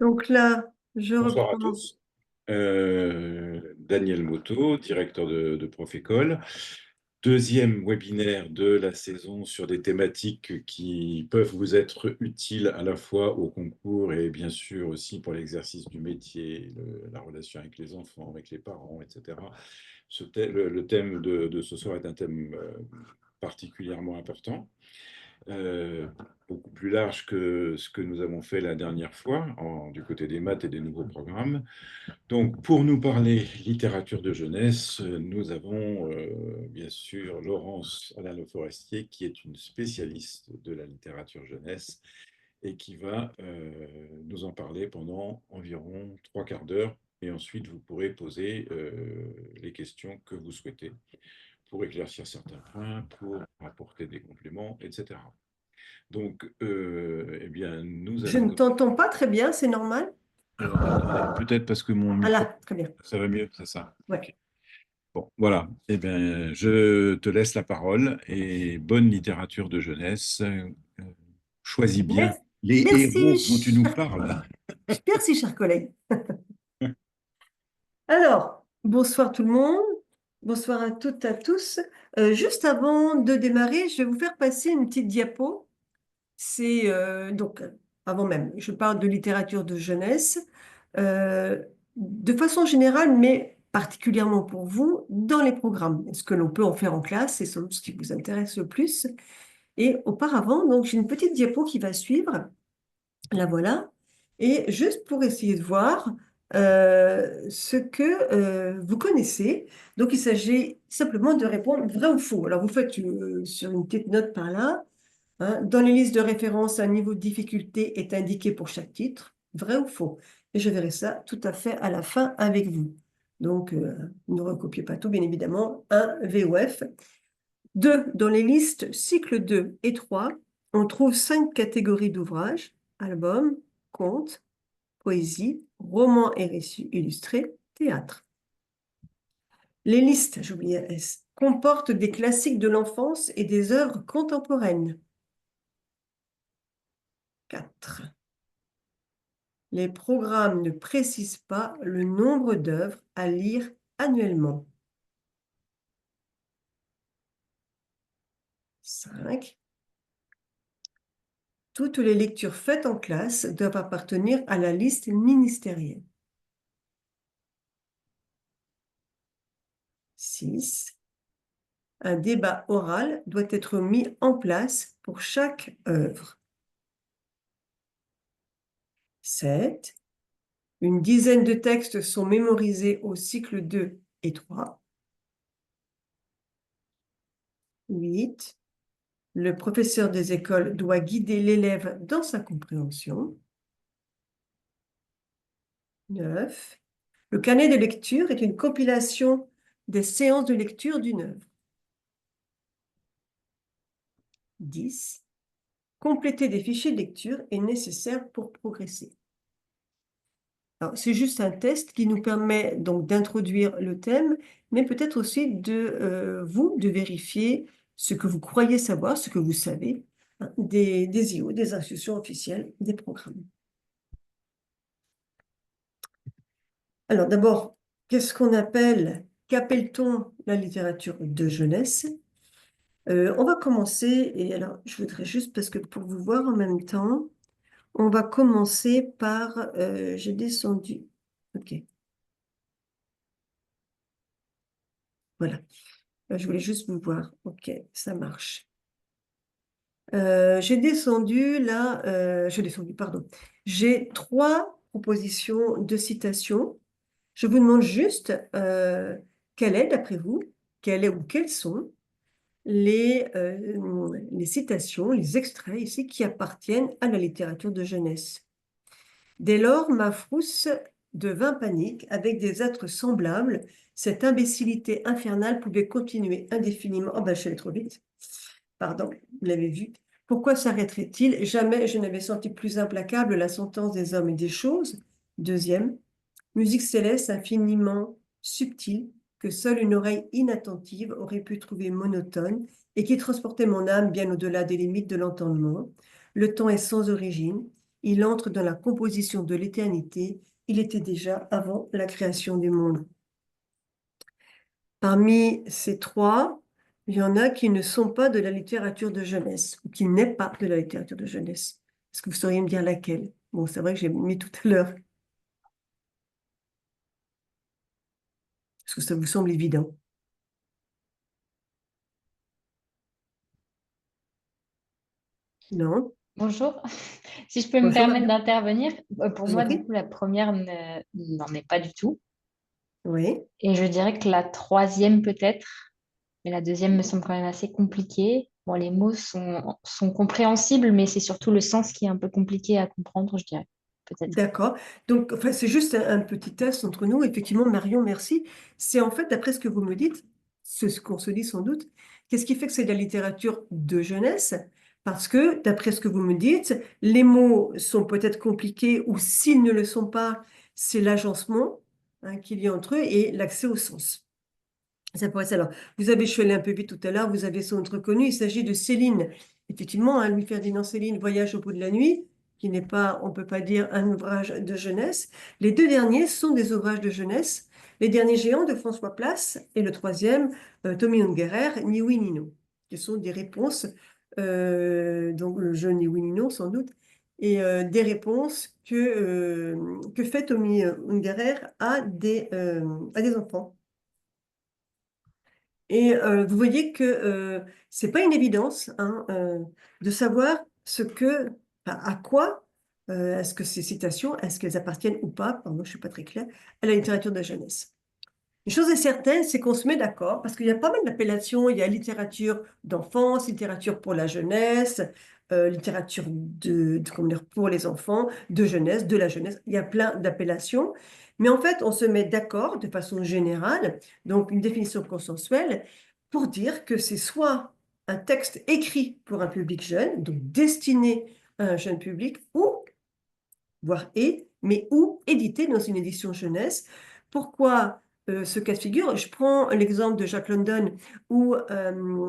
Donc là, je Bonsoir à reprends. tous. Daniel Moto, directeur de Profécole. Deuxième webinaire de la saison sur des thématiques qui peuvent vous être utiles à la fois au concours et bien sûr aussi pour l'exercice du métier, la relation avec les enfants, avec les parents, etc. Le thème de ce soir est un thème particulièrement important. Beaucoup plus large que ce que nous avons fait la dernière fois du côté des maths et des nouveaux programmes. Donc, pour nous parler littérature de jeunesse, nous avons bien sûr Laurence Alain Le Forestier, qui est une spécialiste de la littérature jeunesse et qui va nous en parler pendant environ 3/4 d'heure. Et ensuite, vous pourrez poser les questions que vous souhaitez pour éclaircir certains points, pour apporter des compléments, etc. Donc, eh bien, nous Je allons ne commencer. t'entends pas très bien, c'est normal? Alors, peut-être parce que mon Ah micro, là, très bien. ça va mieux, c'est ça. Ouais. OK. Bon, voilà. Eh bien, je te laisse la parole et bonne littérature de jeunesse. Choisis bien Merci, les merci, héros dont tu nous parles. merci, chers collègues. Alors, bonsoir tout le monde. Bonsoir à toutes, à tous. Juste avant de démarrer, je vais vous faire passer une petite diapo. C'est avant même, je parle de littérature de jeunesse, de façon générale, mais particulièrement pour vous, dans les programmes. Ce que l'on peut en faire en classe, c'est sans doute ce qui vous intéresse le plus. Et auparavant, donc j'ai une petite diapo qui va suivre. La voilà. Et juste pour essayer de voir ce que vous connaissez. Donc, il s'agit simplement de répondre vrai ou faux. Alors, vous faites sur une petite note par là. Hein, dans les listes de référence, un niveau de difficulté est indiqué pour chaque titre. Vrai ou faux? Et je verrai ça tout à fait à la fin avec vous. Donc, ne recopiez pas tout, bien évidemment. Un VOF. 2. Dans les listes cycle 2 et 3, on trouve 5 catégories d'ouvrages: albums, contes, poésie, romans et récits illustrés, théâtre. Les listes, j'oubliais S, comportent des classiques de l'enfance et des œuvres contemporaines. 4. Les programmes ne précisent pas le nombre d'œuvres à lire annuellement. 5. Toutes les lectures faites en classe doivent appartenir à la liste ministérielle. 6. Un débat oral doit être mis en place pour chaque œuvre. 7. Une dizaine de textes sont mémorisés au cycle 2 et 3. 8. Le professeur des écoles doit guider l'élève dans sa compréhension. 9. Le carnet de lecture est une compilation des séances de lecture d'une œuvre. 10. Compléter des fichiers de lecture est nécessaire pour progresser. C'est juste un test qui nous permet donc d'introduire le thème, mais peut-être aussi de vous de vérifier ce que vous croyez savoir, ce que vous savez, hein, des IO, des institutions officielles, des programmes. Alors d'abord, qu'appelle-t-on la littérature de jeunesse? On va commencer, et alors je voudrais juste, parce que pour vous voir en même temps, on va commencer par, j'ai descendu, ok, voilà. Je voulais juste vous voir. Ok, ça marche. Pardon. J'ai 3 propositions de citations. Je vous demande juste quelle est, d'après vous, quelle est ou quelles sont les citations, les extraits ici qui appartiennent à la littérature de jeunesse. Dès lors, ma frousse devint panique avec des êtres semblables. Cette imbécilité infernale pouvait continuer indéfiniment. Oh ben, je suis allée trop vite. Pardon, vous l'avez vu. Pourquoi s'arrêterait-il? Jamais je n'avais senti plus implacable la sentence des hommes et des choses. Deuxième, musique céleste infiniment subtile que seule une oreille inattentive aurait pu trouver monotone et qui transportait mon âme bien au-delà des limites de l'entendement. Le temps est sans origine. il entre dans la composition de l'éternité. Il était déjà avant la création du monde. Parmi ces trois, il y en a qui ne sont pas de la littérature de jeunesse, ou qui n'est pas de la littérature de jeunesse. Est-ce que vous sauriez me dire laquelle? Bon, c'est vrai que j'ai mis tout à l'heure. Est-ce que ça vous semble évident? Non? Bonjour. Si je peux me Bonjour permettre Marion, d'intervenir, pour je vous en moi, du prie. coup, la première n'en est pas du tout. Oui, Et je dirais que la troisième peut-être, mais la deuxième me semble quand même assez compliquée. Bon, les mots sont compréhensibles, mais c'est surtout le sens qui est un peu compliqué à comprendre, je dirais, peut-être. d'accord. Donc, enfin, c'est juste un petit test entre nous. Effectivement, Marion, merci. C'est en fait, d'après ce que vous me dites, ce qu'on se dit sans doute, qu'est-ce qui fait que c'est de la littérature de jeunesse? Parce que, d'après ce que vous me dites, les mots sont peut-être compliqués ou s'ils ne le sont pas, c'est l'agencement qu'il y a entre eux et l'accès au sens. Ça pourrait être ça. Alors, vous avez, je suis allée un peu vite tout à l'heure, vous avez son autre connu, il s'agit de Céline. Effectivement, Louis-Ferdinand Céline, Voyage au bout de la nuit, qui n'est pas, on ne peut pas dire, un ouvrage de jeunesse. Les deux derniers sont des ouvrages de jeunesse. Les derniers géants de François Place et le troisième, Tommy Ungerer, Ni oui ni non, qui sont des réponses, donc le jeu Ni oui ni non sans doute, et des réponses que fait Tommy Ungerer à des enfants. Et vous voyez que c'est pas une évidence de savoir à quoi est-ce que ces citations, est-ce qu'elles appartiennent ou pas, pardon, je ne suis pas très claire, à la littérature de jeunesse. Une chose est certaine, c'est qu'on se met d'accord, parce qu'il y a pas mal d'appellations, il y a littérature d'enfance, littérature pour la jeunesse, littérature comment dire, pour les enfants, de jeunesse, de la jeunesse, il y a plein d'appellations, mais en fait, on se met d'accord de façon générale, donc une définition consensuelle, pour dire que c'est soit un texte écrit pour un public jeune, donc destiné à un jeune public, ou voire mais ou édité dans une édition jeunesse. Pourquoi ce cas de figure? Je prends l'exemple de Jack London ou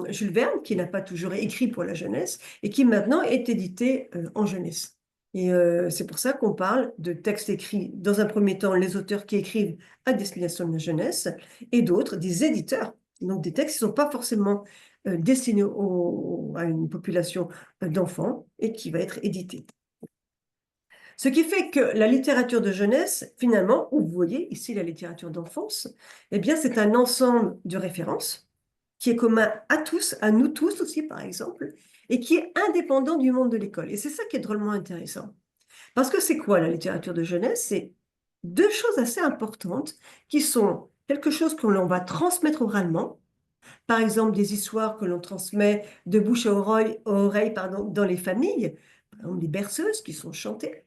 Jules Verne, qui n'a pas toujours écrit pour la jeunesse et qui maintenant est édité en jeunesse. Et c'est pour ça qu'on parle de textes écrits, dans un premier temps, les auteurs qui écrivent à destination de la jeunesse, et d'autres, des éditeurs. Donc des textes qui ne sont pas forcément destinés à une population d'enfants et qui va être édité. Ce qui fait que la littérature de jeunesse, finalement, où vous voyez ici la littérature d'enfance, eh bien, c'est un ensemble de références qui est commun à tous, à nous tous aussi, par exemple, et qui est indépendant du monde de l'école. Et c'est ça qui est drôlement intéressant. Parce que c'est quoi la littérature de jeunesse? C'est deux choses assez importantes qui sont quelque chose que l'on va transmettre oralement, par exemple des histoires que l'on transmet de bouche à oreille, pardon, dans les familles, par exemple les berceuses qui sont chantées,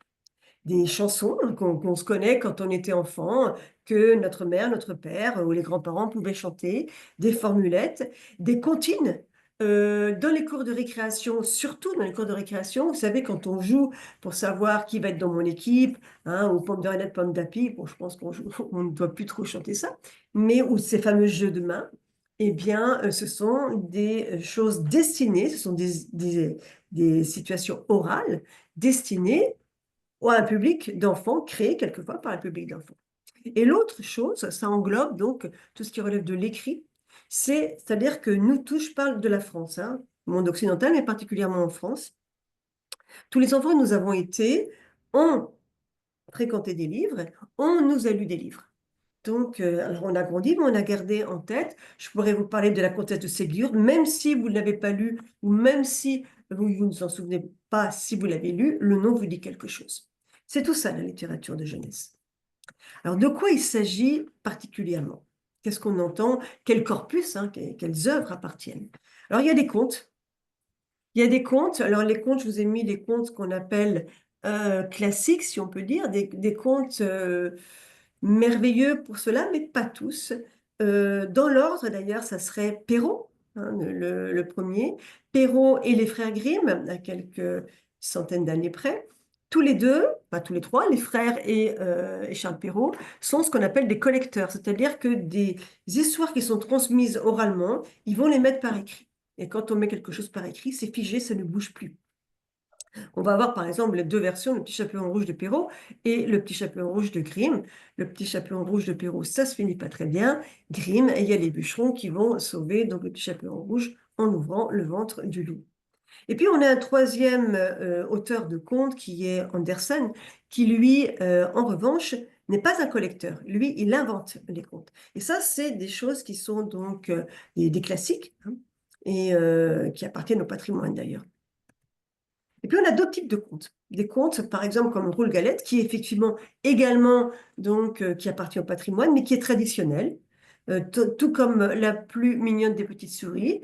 des chansons qu'on se connaît quand on était enfant, que notre mère, notre père ou les grands-parents pouvaient chanter, des formulettes, des comptines. Dans les cours de récréation, surtout dans les cours de récréation, vous savez, quand on joue pour savoir qui va être dans mon équipe, ou pomme de renette, pomme d'api, bon, je pense on ne doit plus trop chanter ça, mais ou ces fameux jeux de main, eh bien, ce sont des choses destinées, ce sont des situations orales destinées ou à un public d'enfants créé quelquefois par un public d'enfants. Et l'autre chose, ça englobe donc tout ce qui relève de l'écrit, c'est-à-dire que nous tous, je parle de la France, le monde occidental, mais particulièrement en France. Tous les enfants que nous avons été ont fréquenté des livres, on nous a lu des livres. Donc, alors on a grandi, mais on a gardé en tête. Je pourrais vous parler de la comtesse de Ségur, même si vous ne l'avez pas lu, ou même si vous ne vous en souvenez pas, si vous l'avez lu, le nom vous dit quelque chose. C'est tout ça, la littérature de jeunesse. Alors, de quoi il s'agit particulièrement? Qu'est-ce qu'on entend? Quel corpus, quelles œuvres appartiennent? Alors, il y a des contes. Il y a des contes. Alors, les contes, je vous ai mis les contes qu'on appelle classiques, si on peut dire, des contes merveilleux pour cela, mais pas tous. Dans l'ordre, d'ailleurs, ça serait Perrault, le premier. Perrault et les frères Grimm, à quelques centaines d'années près. Tous les deux, pas tous les trois, les frères et Charles Perrault, sont ce qu'on appelle des collecteurs, c'est-à-dire que des histoires qui sont transmises oralement, ils vont les mettre par écrit. Et quand on met quelque chose par écrit, c'est figé, ça ne bouge plus. On va avoir par exemple les deux versions, le petit chaperon rouge de Perrault et le petit chaperon rouge de Grimm. Le petit chaperon rouge de Perrault, ça se finit pas très bien. Grimm, et il y a les bûcherons qui vont sauver donc, le petit chaperon rouge en ouvrant le ventre du loup. Et puis on a un troisième auteur de contes qui est Andersen, qui lui, en revanche, n'est pas un collecteur. Lui, il invente les contes. Et ça, c'est des choses qui sont donc des classiques, hein, et qui appartiennent au patrimoine d'ailleurs. Et puis on a d'autres types de contes. Des contes, par exemple, comme Roule Galette, qui est effectivement également donc, qui appartient au patrimoine, mais qui est traditionnel, tout comme la plus mignonne des petites souris,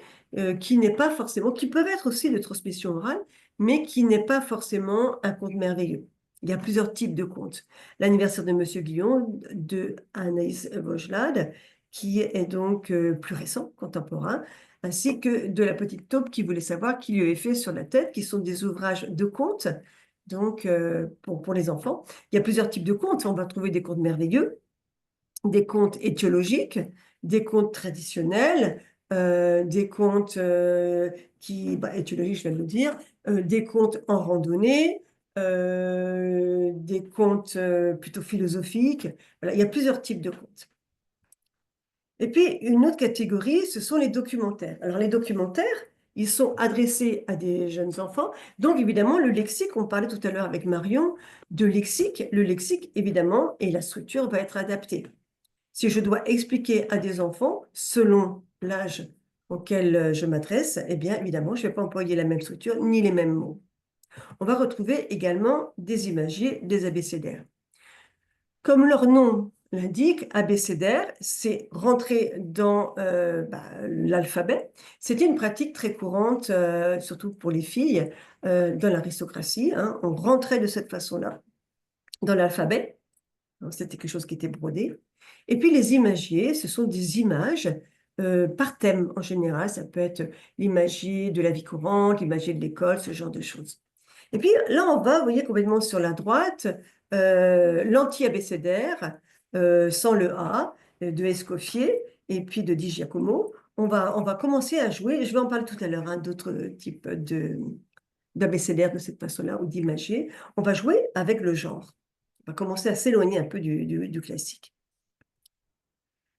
qui n'est pas forcément, qui peuvent être aussi de transmission orale, mais qui n'est pas forcément un conte merveilleux. Il y a plusieurs types de contes. L'anniversaire de Monsieur Guillon, de Anaïs Vogelade, qui est donc plus récent, contemporain, ainsi que de La Petite Taupe qui voulait savoir qui lui avait fait sur la tête, qui sont des ouvrages de contes, donc pour les enfants. Il y a plusieurs types de contes. On va trouver des contes merveilleux, des contes étiologiques, des contes traditionnels, des contes étiologiques, je viens de le dire, des contes en randonnée, des contes plutôt philosophiques. Voilà, il y a plusieurs types de contes. Et puis, une autre catégorie, ce sont les documentaires. Alors, les documentaires, ils sont adressés à des jeunes enfants. Donc, évidemment, le lexique, on parlait tout à l'heure avec Marion de lexique. Le lexique, évidemment, et la structure va être adaptée. Si je dois expliquer à des enfants, selon l'âge auquel je m'adresse, eh bien, évidemment, je ne vais pas employer la même structure ni les mêmes mots. On va retrouver également des imagiers, des abécédaires. Comme leur nom l'indique, abécédaire, c'est rentrer dans l'alphabet. C'était une pratique très courante, surtout pour les filles, dans l'aristocratie, hein. On rentrait de cette façon-là dans l'alphabet. C'était quelque chose qui était brodé. Et puis les imagiers, ce sont des images par thème en général. Ça peut être l'imagier de la vie courante, l'imagier de l'école, ce genre de choses. Et puis là, on va, vous voyez, complètement sur la droite, l'anti-abécédaire, sans le A, de Escoffier et puis de Di Giacomo. On va commencer à jouer, je vais en parler tout à l'heure, hein, d'autres types d'abécédaires de cette façon-là, ou d'imagier. On va jouer avec le genre. On va commencer à s'éloigner un peu du classique.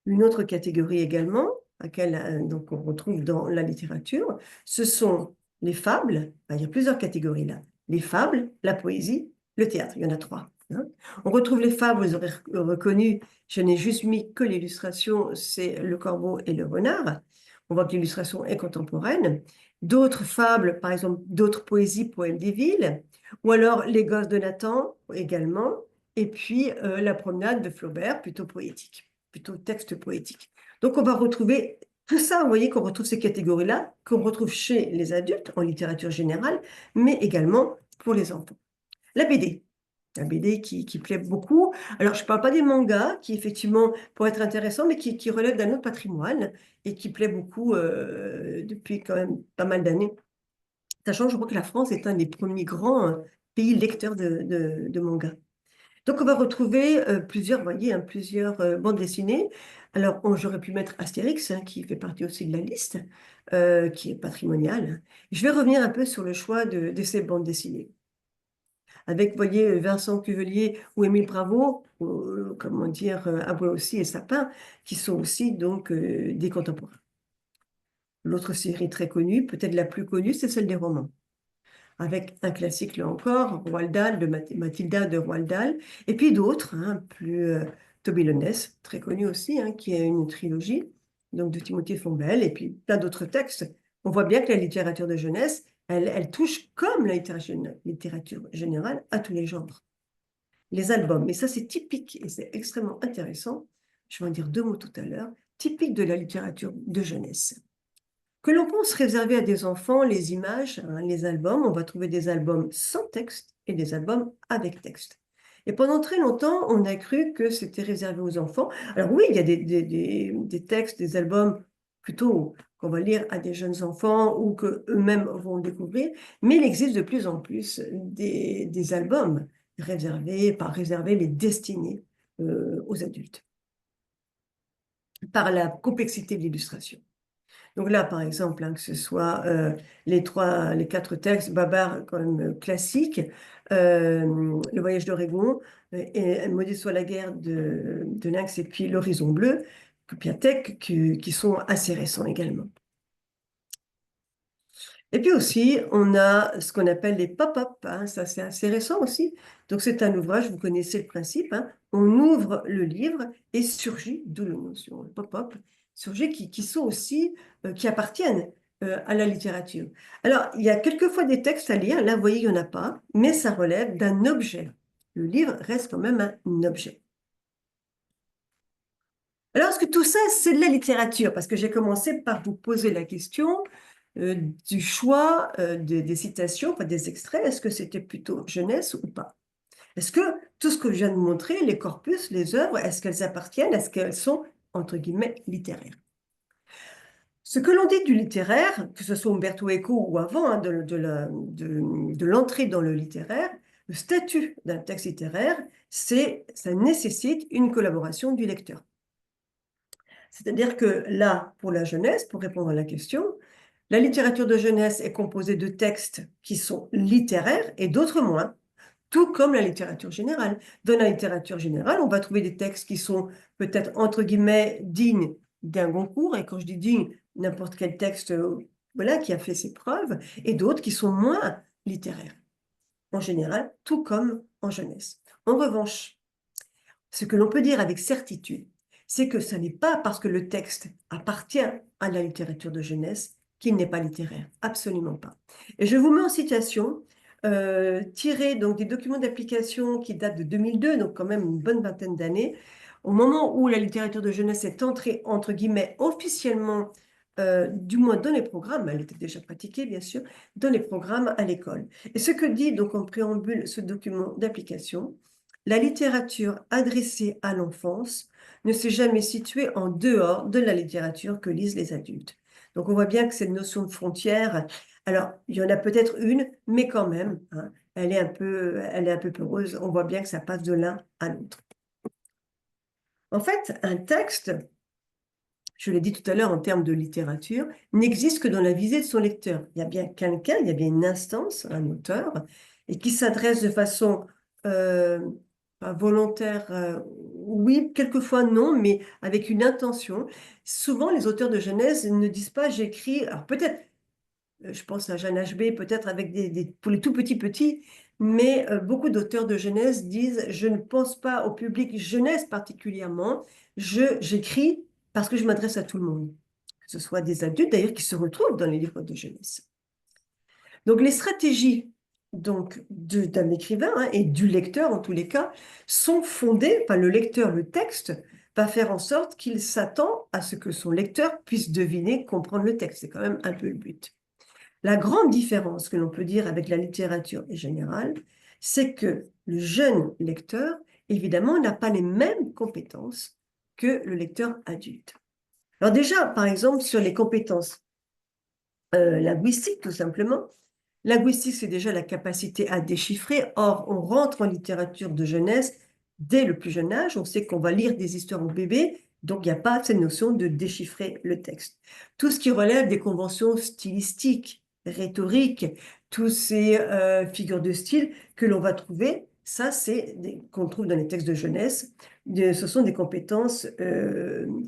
Une autre catégorie également, laquelle donc on retrouve dans la littérature, ce sont les fables. Il y a plusieurs catégories là. Les fables, la poésie, le théâtre. Il y en a trois, hein. On retrouve les fables, vous aurez reconnu, je n'ai juste mis que l'illustration, c'est le corbeau et le renard. On voit que l'illustration est contemporaine. D'autres fables, par exemple, d'autres poésies, poèmes des villes, ou alors les gosses de Nathan également, et puis la promenade de Flaubert, plutôt poétique, plutôt texte poétique. Donc on va retrouver tout ça, vous voyez qu'on retrouve ces catégories-là, qu'on retrouve chez les adultes en littérature générale, mais également pour les enfants. La BD. La BD qui plaît beaucoup. Alors, je ne parle pas des mangas, qui effectivement pourraient être intéressants, mais qui relèvent d'un autre patrimoine et qui plaît beaucoup depuis quand même pas mal d'années. Sachant, je crois que la France est un des premiers grands pays lecteurs de mangas. Donc, on va retrouver plusieurs, vous voyez, hein, plusieurs bandes dessinées. Alors, j'aurais pu mettre Astérix, hein, qui fait partie aussi de la liste, qui est patrimoniale. Je vais revenir un peu sur le choix de ces bandes dessinées. Avec, vous voyez, Vincent Cuvelier ou Émile Bravo, comment dire, Abois aussi et Sapin, qui sont aussi donc des contemporains. L'autre série très connue, peut-être la plus connue, c'est celle des romans, avec un classique là encore, Roald Dahl, de Mathilda de Roald Dahl, et puis d'autres, hein, plus Toby le Ness, très connu aussi, hein, qui est une trilogie, donc de Timothée Fombelle, et puis plein d'autres textes. On voit bien que la littérature de jeunesse, elle touche, comme la littérature générale, à tous les genres. Les albums, mais ça c'est typique, et c'est extrêmement intéressant, je vais en dire deux mots tout à l'heure, typique de la littérature de jeunesse. Que l'on pense réserver à des enfants les images, hein, les albums, on va trouver des albums sans texte et des albums avec texte. Et pendant très longtemps, on a cru que c'était réservé aux enfants. Alors oui, il y a des textes, des albums plutôt qu'on va lire à des jeunes enfants ou qu'eux-mêmes vont découvrir, mais il existe de plus en plus des albums réservés, pas réservés, mais destinés aux adultes, par la complexité de l'illustration. Donc là, par exemple, que ce soit les 4 textes, Babar quand même classiques, Le voyage d'Oregon, et Maudit soit la guerre de Lynx et puis L'horizon bleu, Copiatech, qui sont assez récents également. Et puis aussi, on a ce qu'on appelle les pop-up, ça c'est assez récent aussi. Donc c'est un ouvrage, vous connaissez le principe, on ouvre le livre et surgit, d'où la notion pop-up, surgit qui sont aussi, qui appartiennent à la littérature. Alors, il y a quelquefois des textes à lire, là vous voyez, il n'y en a pas, mais ça relève d'un objet. Le livre reste quand même un objet. Alors, est-ce que tout ça, c'est de la littérature? Parce que j'ai commencé par vous poser la question du choix des citations, enfin des extraits. Est-ce que c'était plutôt jeunesse ou pas? Est-ce que tout ce que je viens de montrer, les corpus, les œuvres, est-ce qu'elles appartiennent? Est-ce qu'elles sont, entre guillemets, littéraires? Ce que l'on dit du littéraire, que ce soit Umberto Eco ou avant de l'entrée dans le littéraire, le statut d'un texte littéraire, ça nécessite une collaboration du lecteur. C'est-à-dire que là, pour la jeunesse, pour répondre à la question, la littérature de jeunesse est composée de textes qui sont littéraires et d'autres moins, tout comme la littérature générale. Dans la littérature générale, on va trouver des textes qui sont peut-être, entre guillemets, dignes d'un Goncourt, et quand je dis digne, n'importe quel texte voilà, qui a fait ses preuves, et d'autres qui sont moins littéraires, en général, tout comme en jeunesse. En revanche, ce que l'on peut dire avec certitude, c'est que ce n'est pas parce que le texte appartient à la littérature de jeunesse qu'il n'est pas littéraire. Absolument pas. Et je vous mets en citation tirée donc, des documents d'application qui datent de 2002, donc quand même une bonne vingtaine d'années, au moment où la littérature de jeunesse est entrée, entre guillemets, officiellement, du moins dans les programmes, elle était déjà pratiquée bien sûr, dans les programmes à l'école. Et ce que dit donc en préambule ce document d'application, la littérature adressée à l'enfance ne s'est jamais située en dehors de la littérature que lisent les adultes. Donc on voit bien que cette notion de frontière, alors il y en a peut-être une, mais quand même, elle est un peu peureuse. On voit bien que ça passe de l'un à l'autre. En fait, un texte, je l'ai dit tout à l'heure en termes de littérature, n'existe que dans la visée de son lecteur. Il y a bien quelqu'un, il y a bien une instance, un auteur, et qui s'adresse de façon volontaire, oui, quelquefois non, mais avec une intention. Souvent, les auteurs de jeunesse ne disent pas j'écris, alors peut-être, je pense à Jeanne HB, peut-être avec pour les tout petits, mais beaucoup d'auteurs de jeunesse disent je ne pense pas au public jeunesse particulièrement, j'écris parce que je m'adresse à tout le monde, que ce soit des adultes d'ailleurs qui se retrouvent dans les livres de jeunesse. Donc les stratégies d'un écrivain et du lecteur en tous les cas sont fondées, le lecteur, le texte, va faire en sorte qu'il s'attend à ce que son lecteur puisse deviner, comprendre le texte. C'est quand même un peu le but. La grande différence que l'on peut dire avec la littérature générale, c'est que le jeune lecteur, évidemment, n'a pas les mêmes compétences que le lecteur adulte. Alors déjà, par exemple, sur les compétences linguistiques, tout simplement, linguistique, c'est déjà la capacité à déchiffrer. Or, on rentre en littérature de jeunesse dès le plus jeune âge. On sait qu'on va lire des histoires au bébé, donc il n'y a pas cette notion de déchiffrer le texte. Tout ce qui relève des conventions stylistiques, rhétoriques, toutes ces figures de style que l'on va trouver, ça, qu'on trouve dans les textes de jeunesse. Ce sont des compétences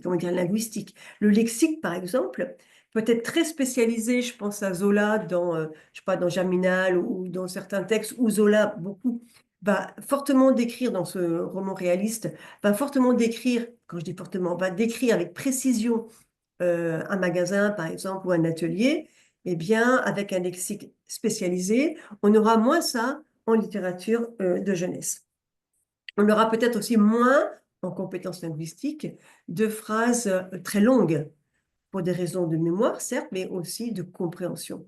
comment dire, linguistiques. Le lexique, par exemple, peut être très spécialisé. Je pense à Zola je sais pas, dans Germinal ou dans certains textes où Zola, beaucoup, va fortement décrire dans ce roman réaliste, va fortement décrire, quand je dis fortement, va décrire avec précision un magasin, par exemple, ou un atelier. Eh bien, avec un lexique spécialisé, on aura moins ça en littérature de jeunesse. On aura peut-être aussi moins, en compétences linguistiques, de phrases très longues, pour des raisons de mémoire, certes, mais aussi de compréhension.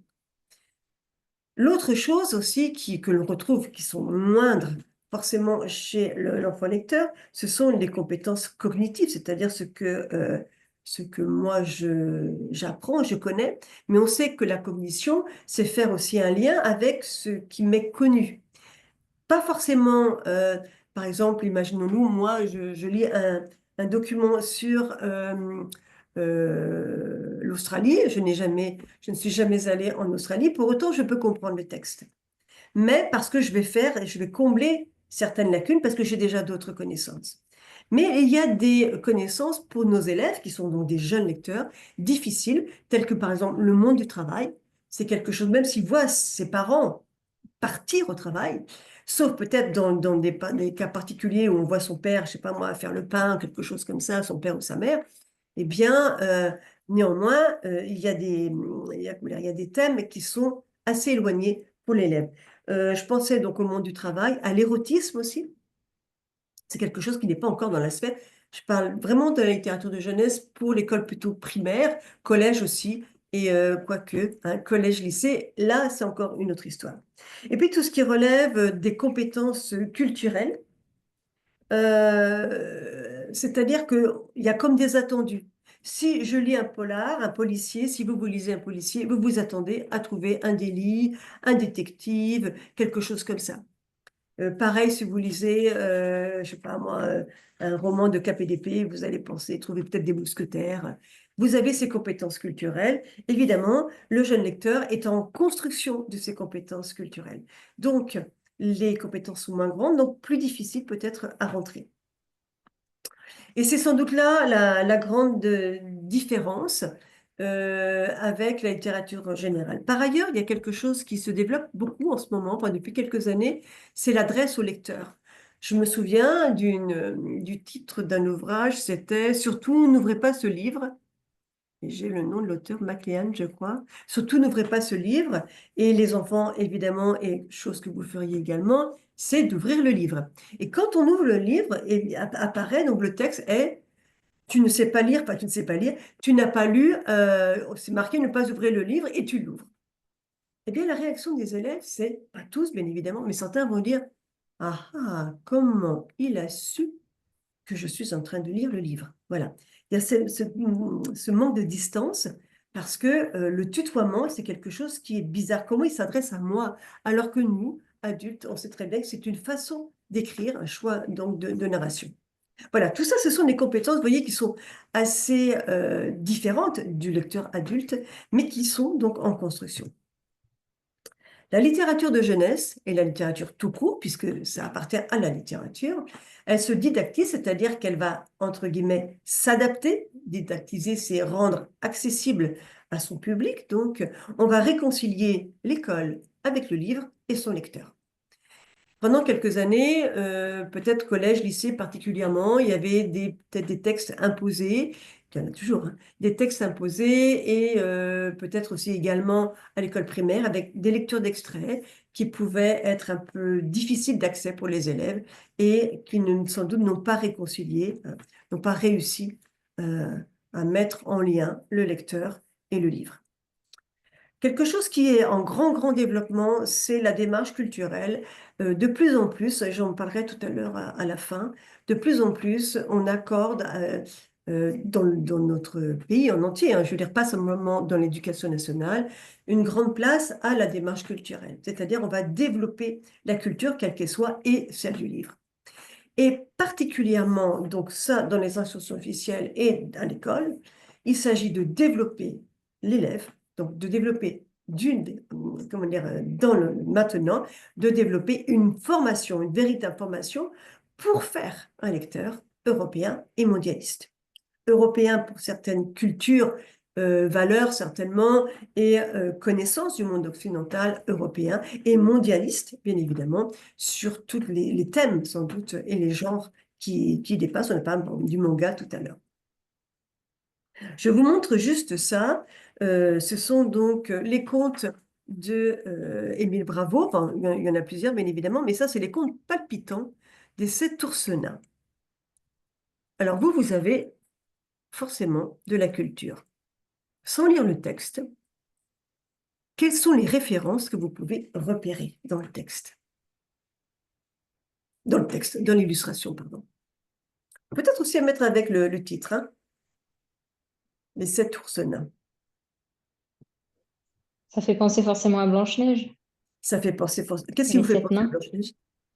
L'autre chose aussi que l'on retrouve, qui sont moindres forcément chez l'enfant lecteur, ce sont les compétences cognitives, c'est-à-dire ce que moi j'apprends, je connais, mais on sait que la cognition, c'est faire aussi un lien avec ce qui m'est connu. Pas forcément, par exemple, imaginons-nous, moi je lis un document sur l'Australie. Je ne suis jamais allée en Australie. Pour autant, je peux comprendre le texte. Mais parce que je vais combler certaines lacunes parce que j'ai déjà d'autres connaissances. Mais il y a des connaissances pour nos élèves, qui sont donc des jeunes lecteurs, difficiles, telles que par exemple le monde du travail. C'est quelque chose, même s'il voit ses parents partir au travail, sauf peut-être dans des cas particuliers où on voit son père, je sais pas moi, faire le pain, quelque chose comme ça, son père ou sa mère, eh bien, néanmoins, il y a des thèmes qui sont assez éloignés pour l'élève. Je pensais donc au monde du travail, à l'érotisme aussi. C'est quelque chose qui n'est pas encore dans la sphère. Je parle vraiment de la littérature de jeunesse pour l'école plutôt primaire, collège aussi, et quoique, hein, collège, lycée, là, c'est encore une autre histoire. Et puis tout ce qui relève des compétences culturelles, c'est-à-dire qu'il y a comme des attendus. Si je lis un polar, un policier, si vous lisez un policier, vous vous attendez à trouver un délit, un détective, quelque chose comme ça. Pareil, si vous lisez, je sais pas moi, un roman de KPDP, vous allez trouver peut-être des mousquetaires. Vous avez ces compétences culturelles. Évidemment, le jeune lecteur est en construction de ses compétences culturelles. Donc, les compétences sont moins grandes, donc plus difficiles peut-être à rentrer. Et c'est sans doute là la grande différence avec la littérature générale. Par ailleurs, il y a quelque chose qui se développe beaucoup en ce moment, enfin, depuis quelques années, c'est l'adresse au lecteur. Je me souviens du titre d'un ouvrage, c'était Surtout n'ouvrez pas ce livre. Et j'ai le nom de l'auteur, MacLean, je crois. Surtout n'ouvrez pas ce livre. Et les enfants, évidemment, et chose que vous feriez également, c'est d'ouvrir le livre. Et quand on ouvre le livre, apparaît donc le texte est tu ne sais pas lire, enfin tu ne sais pas lire, tu n'as pas lu, c'est marqué ne pas ouvrir le livre et tu l'ouvres. Eh bien, la réaction des élèves, c'est, pas tous bien évidemment, mais certains vont dire, ah ah, comment il a su que je suis en train de lire le livre. Voilà. Il y a ce manque de distance parce que le tutoiement, c'est quelque chose qui est bizarre. Comment il s'adresse à moi alors que nous, adultes, on sait très bien que c'est une façon d'écrire, un choix donc de narration. Voilà, tout ça, ce sont des compétences, vous voyez, qui sont assez différentes du lecteur adulte, mais qui sont donc en construction. La littérature de jeunesse et la littérature tout court, puisque ça appartient à la littérature, elle se didactise, c'est-à-dire qu'elle va, entre guillemets, s'adapter. Didactiser, c'est rendre accessible à son public. Donc, on va réconcilier l'école avec le livre et son lecteur. Pendant quelques années, peut-être collège, lycée particulièrement, il y avait peut-être des textes imposés, il y en a toujours, hein, des textes imposés et peut-être aussi également à l'école primaire avec des lectures d'extraits qui pouvaient être un peu difficiles d'accès pour les élèves et qui sans doute n'ont pas réconcilié, n'ont pas réussi à mettre en lien le lecteur et le livre. Quelque chose qui est en grand développement, c'est la démarche culturelle. De plus en plus, et j'en parlerai tout à l'heure à la fin, de plus en plus, on accorde dans notre pays en entier, hein, je veux dire pas seulement dans l'éducation nationale, une grande place à la démarche culturelle. C'est-à-dire, on va développer la culture, quelle qu'elle soit, et celle du livre. Et particulièrement, donc ça, dans les instructions officielles et à l'école, il s'agit de développer l'élève, donc de développer maintenant, de développer une formation, une véritable formation pour faire un lecteur européen et mondialiste. Européen pour certaines cultures, valeurs certainement, et connaissances du monde occidental européen, et mondialiste, bien évidemment, sur tous les thèmes, sans doute, et les genres qui dépassent. On a parlé du manga tout à l'heure. Je vous montre juste ça. Ce sont donc les contes de Émile Bravo. Enfin, il y en a plusieurs, bien évidemment, mais ça, c'est les contes palpitants des 7 ours nains. Alors, vous avez forcément de la culture. Sans lire le texte, quelles sont les références que vous pouvez repérer dans le texte? Dans l'illustration, pardon. Peut-être aussi à mettre avec le titre, hein, les 7 ours nains. Ça fait penser forcément à Blanche-Neige. Ça fait penser... Qu'est-ce qui Les vous fait 7 penser à nains. Blanche-Neige?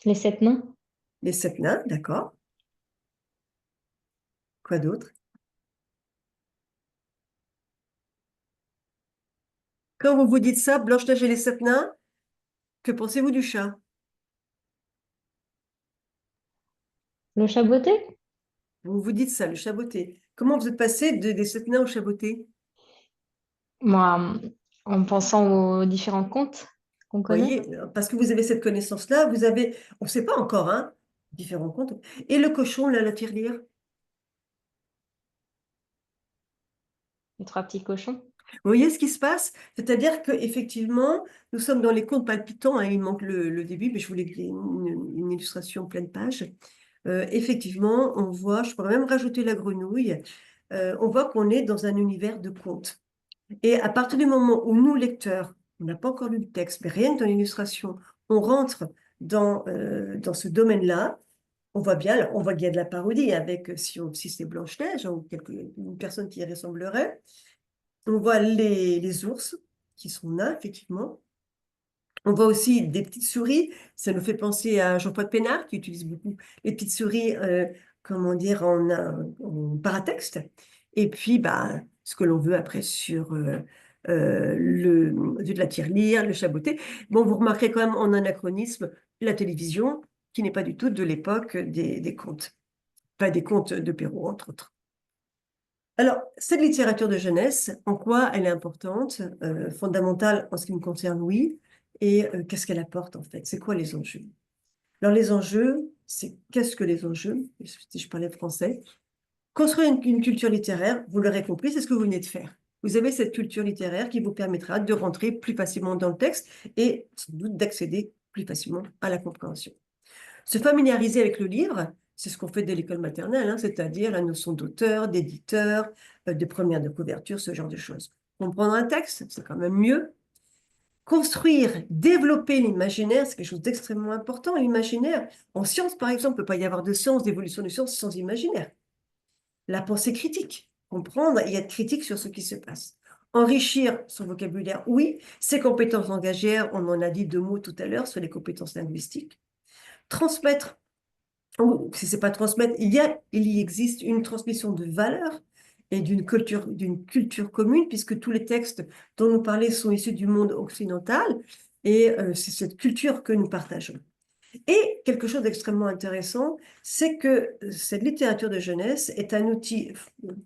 Les 7 nains. Les 7 nains, d'accord. Quoi d'autre? Quand vous vous dites ça, Blanche-Neige et les sept nains, que pensez-vous du chat? Le chaboté? Vous vous dites ça, le chaboté. Comment vous êtes passé des sept nains au chaboté? Moi, en pensant aux différents contes qu'on connaît. Voyez, parce que vous avez cette connaissance-là, vous avez, on ne sait pas encore, hein, différents contes. Et le cochon, la tirelire. Les trois petits cochons. Vous voyez ce qui se passe? C'est-à-dire qu'effectivement, nous sommes dans les contes palpitants, hein, il manque le début, mais je voulais une illustration pleine page. Effectivement, on voit, je pourrais même rajouter la grenouille, on voit qu'on est dans un univers de contes. Et à partir du moment où nous, lecteurs, on n'a pas encore lu le texte, mais rien que dans l'illustration, on rentre dans ce domaine-là, on voit bien, alors, on voit qu'il y a de la parodie avec, si c'est Blanche-Neige ou une personne qui y ressemblerait. On voit les ours qui sont nains, effectivement. On voit aussi des petites souris. Ça nous fait penser à Jean-Paul Pénard, qui utilise beaucoup les petites souris, comment dire, en paratexte. Et puis, bah, ce que l'on veut après sur de la tirelire, le chaboté. Bon, vous remarquerez quand même en anachronisme la télévision, qui n'est pas du tout de l'époque des contes. Pas des contes de Perrault, entre autres. Alors, cette littérature de jeunesse, en quoi elle est importante, fondamentale en ce qui me concerne, oui, et qu'est-ce qu'elle apporte en fait? C'est quoi les enjeux? Alors, les enjeux, c'est qu'est-ce que les enjeux? Si je parlais français, construire une culture littéraire, vous l'aurez compris, c'est ce que vous venez de faire. Vous avez cette culture littéraire qui vous permettra de rentrer plus facilement dans le texte et sans doute d'accéder plus facilement à la compréhension. Se familiariser avec le livre, c'est ce qu'on fait dès l'école maternelle, hein, c'est-à-dire la notion d'auteur, d'éditeur, de première de couverture, ce genre de choses. Comprendre un texte, c'est quand même mieux. Construire, développer l'imaginaire, c'est quelque chose d'extrêmement important. L'imaginaire, en sciences par exemple, il ne peut pas y avoir de science, d'évolution de sciences sans imaginaire. La pensée critique, comprendre et être critique sur ce qui se passe. Enrichir son vocabulaire, oui. Ses compétences langagières, on en a dit deux mots tout à l'heure sur les compétences linguistiques. Transmettre, ou si ce n'est pas transmettre, il y existe une transmission de valeurs et d'une culture commune, puisque tous les textes dont nous parlons sont issus du monde occidental, et c'est cette culture que nous partageons. Et quelque chose d'extrêmement intéressant, c'est que cette littérature de jeunesse est un outil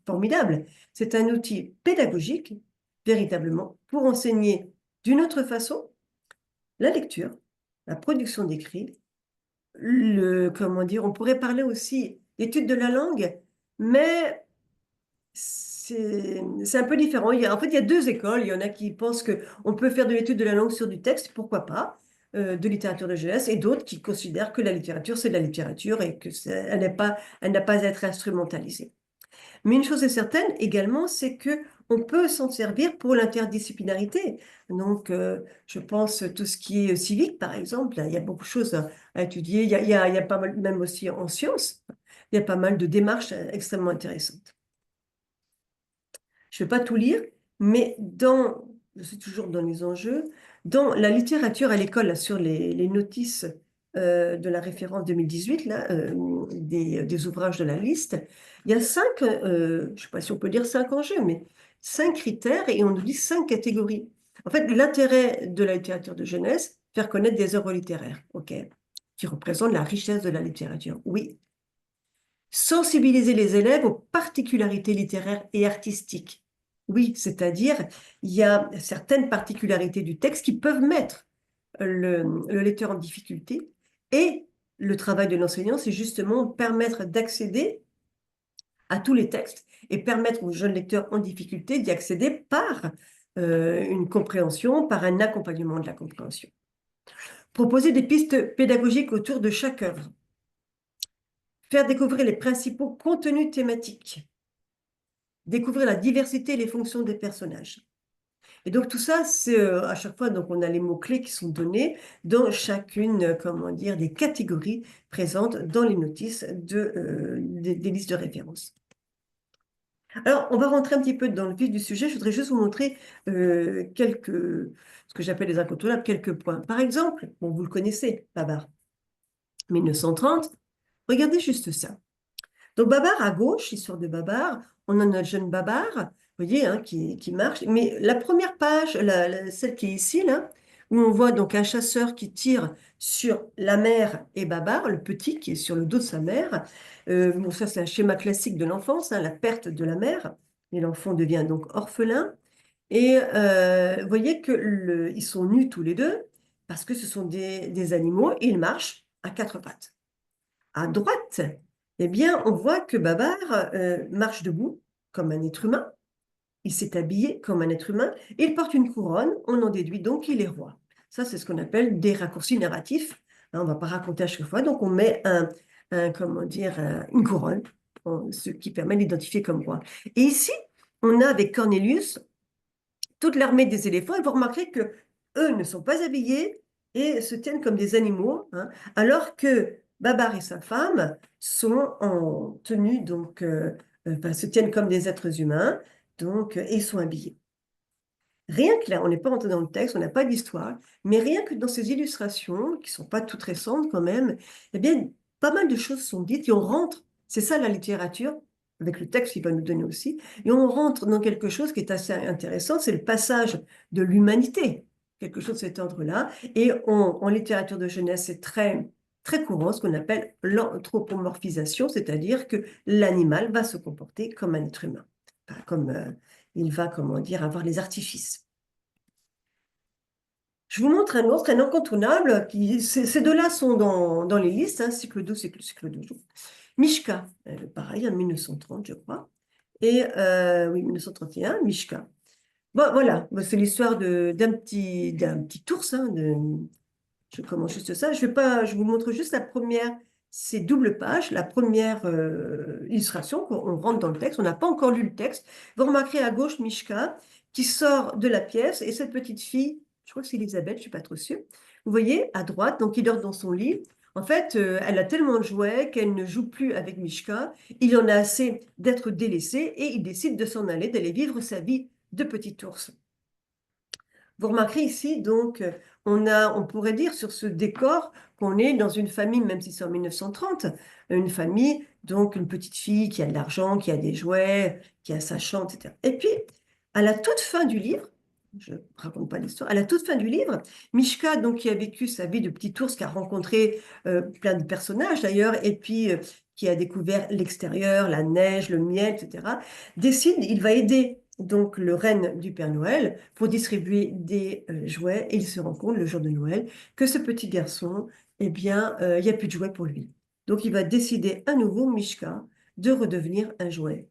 formidable. C'est un outil pédagogique, véritablement, pour enseigner d'une autre façon la lecture, la production d'écrits, comment dire, on pourrait parler aussi d'études de la langue, mais c'est un peu différent. En fait, il y a deux écoles. Il y en a qui pensent qu'on peut faire de l'étude de la langue sur du texte, pourquoi pas, de littérature de jeunesse, et d'autres qui considèrent que la littérature, c'est de la littérature et que elle n'a pas à être instrumentalisée. Mais une chose est certaine également, c'est que on peut s'en servir pour l'interdisciplinarité. Donc, je pense tout ce qui est civique, par exemple, il y a beaucoup de choses à étudier. Il y a pas mal, même aussi en sciences, il y a pas mal de démarches extrêmement intéressantes. Je ne vais pas tout lire, mais je suis toujours dans les enjeux, dans la littérature à l'école, là, sur les notices de la référence 2018, là, des ouvrages de la liste, il y a je ne sais pas si on peut dire cinq enjeux, mais cinq critères et on nous dit cinq catégories. En fait, l'intérêt de la littérature de jeunesse, faire connaître des œuvres littéraires, ok, qui représentent la richesse de la littérature. Oui. Sensibiliser les élèves aux particularités littéraires et artistiques. Oui, c'est-à-dire, il y a certaines particularités du texte qui peuvent mettre le lecteur en difficulté et le travail de l'enseignant, c'est justement permettre d'accéder à tous les textes et permettre aux jeunes lecteurs en difficulté d'y accéder par une compréhension, par un accompagnement de la compréhension. Proposer des pistes pédagogiques autour de chaque œuvre. Faire découvrir les principaux contenus thématiques. Découvrir la diversité et les fonctions des personnages. Et donc tout ça, c'est à chaque fois, donc on a les mots-clés qui sont donnés dans chacune, comment dire, des catégories présentes dans les notices des listes de référence. Alors, on va rentrer un petit peu dans le vif du sujet. Je voudrais juste vous montrer ce que j'appelle les incontournables, quelques points. Par exemple, bon, vous le connaissez, Babar, 1930, regardez juste ça. Donc, Babar à gauche, histoire de Babar, on a notre jeune Babar, vous voyez, hein, qui marche. Mais la première page, celle qui est ici, là, où on voit donc un chasseur qui tire sur la mère et Babar, le petit qui est sur le dos de sa mère. Bon, ça, c'est un schéma classique de l'enfance, hein, la perte de la mère. Et l'enfant devient donc orphelin. Et vous voyez qu'ils sont nus tous les deux, parce que ce sont des animaux, et ils marchent à quatre pattes. À droite, eh bien, on voit que Babar marche debout comme un être humain. Il s'est habillé comme un être humain. Et il porte une couronne. On en déduit donc qu'il est roi. Ça, c'est ce qu'on appelle des raccourcis narratifs. Hein, on ne va pas raconter à chaque fois. Donc, on met comment dire, une couronne, ce qui permet d'identifier comme roi. Et ici, on a avec Cornelius toute l'armée des éléphants. Et vous remarquerez que eux ne sont pas habillés et se tiennent comme des animaux, hein, alors que Babar et sa femme sont en tenue, donc, se tiennent comme des êtres humains, donc, et sont habillés. Rien que là, on n'est pas rentré dans le texte, on n'a pas d'histoire, mais rien que dans ces illustrations, qui ne sont pas toutes récentes quand même, eh bien, pas mal de choses sont dites et on rentre, c'est ça la littérature, avec le texte qu'il va nous donner aussi, et on rentre dans quelque chose qui est assez intéressant, c'est le passage de l'humanité, quelque chose de cet ordre-là, et en littérature de jeunesse, c'est très, très courant, ce qu'on appelle l'anthropomorphisation, c'est-à-dire que l'animal va se comporter comme un être humain, enfin, comme il va, comment dire, avoir les artifices. Je vous montre un autre, un incontournable, ces deux-là sont dans les listes, hein, cycle 2, cycle 2 jours. Mishka, pareil, en 1930, je crois. Et oui, 1931, Mishka. Bon, voilà, c'est l'histoire d'un petit ours. Hein, je commence juste ça. Je vous montre juste la première, c'est double page, la première illustration, on rentre dans le texte. On n'a pas encore lu le texte. Vous remarquerez à gauche Mishka qui sort de la pièce et cette petite fille, je crois que c'est Elisabeth, je ne suis pas trop sûre. Vous voyez, à droite, donc il dort dans son lit. En fait, elle a tellement de jouets qu'elle ne joue plus avec Mishka. Il en a assez d'être délaissée et il décide de s'en aller, d'aller vivre sa vie de petit ours. Vous remarquerez ici, donc, on pourrait dire sur ce décor qu'on est dans une famille, même si c'est en 1930, une famille, donc une petite fille qui a de l'argent, qui a des jouets, qui a sa chambre, etc. Et puis, à la toute fin du livre, je ne raconte pas l'histoire, à la toute fin du livre, Mishka, donc, qui a vécu sa vie de petit ours, qui a rencontré plein de personnages d'ailleurs, et puis qui a découvert l'extérieur, la neige, le miel, etc., décide, il va aider donc le renne du Père Noël pour distribuer des jouets et il se rend compte le jour de Noël que ce petit garçon, eh bien, il n'y a plus de jouets pour lui. Donc il va décider à nouveau, Mishka, de redevenir un jouet.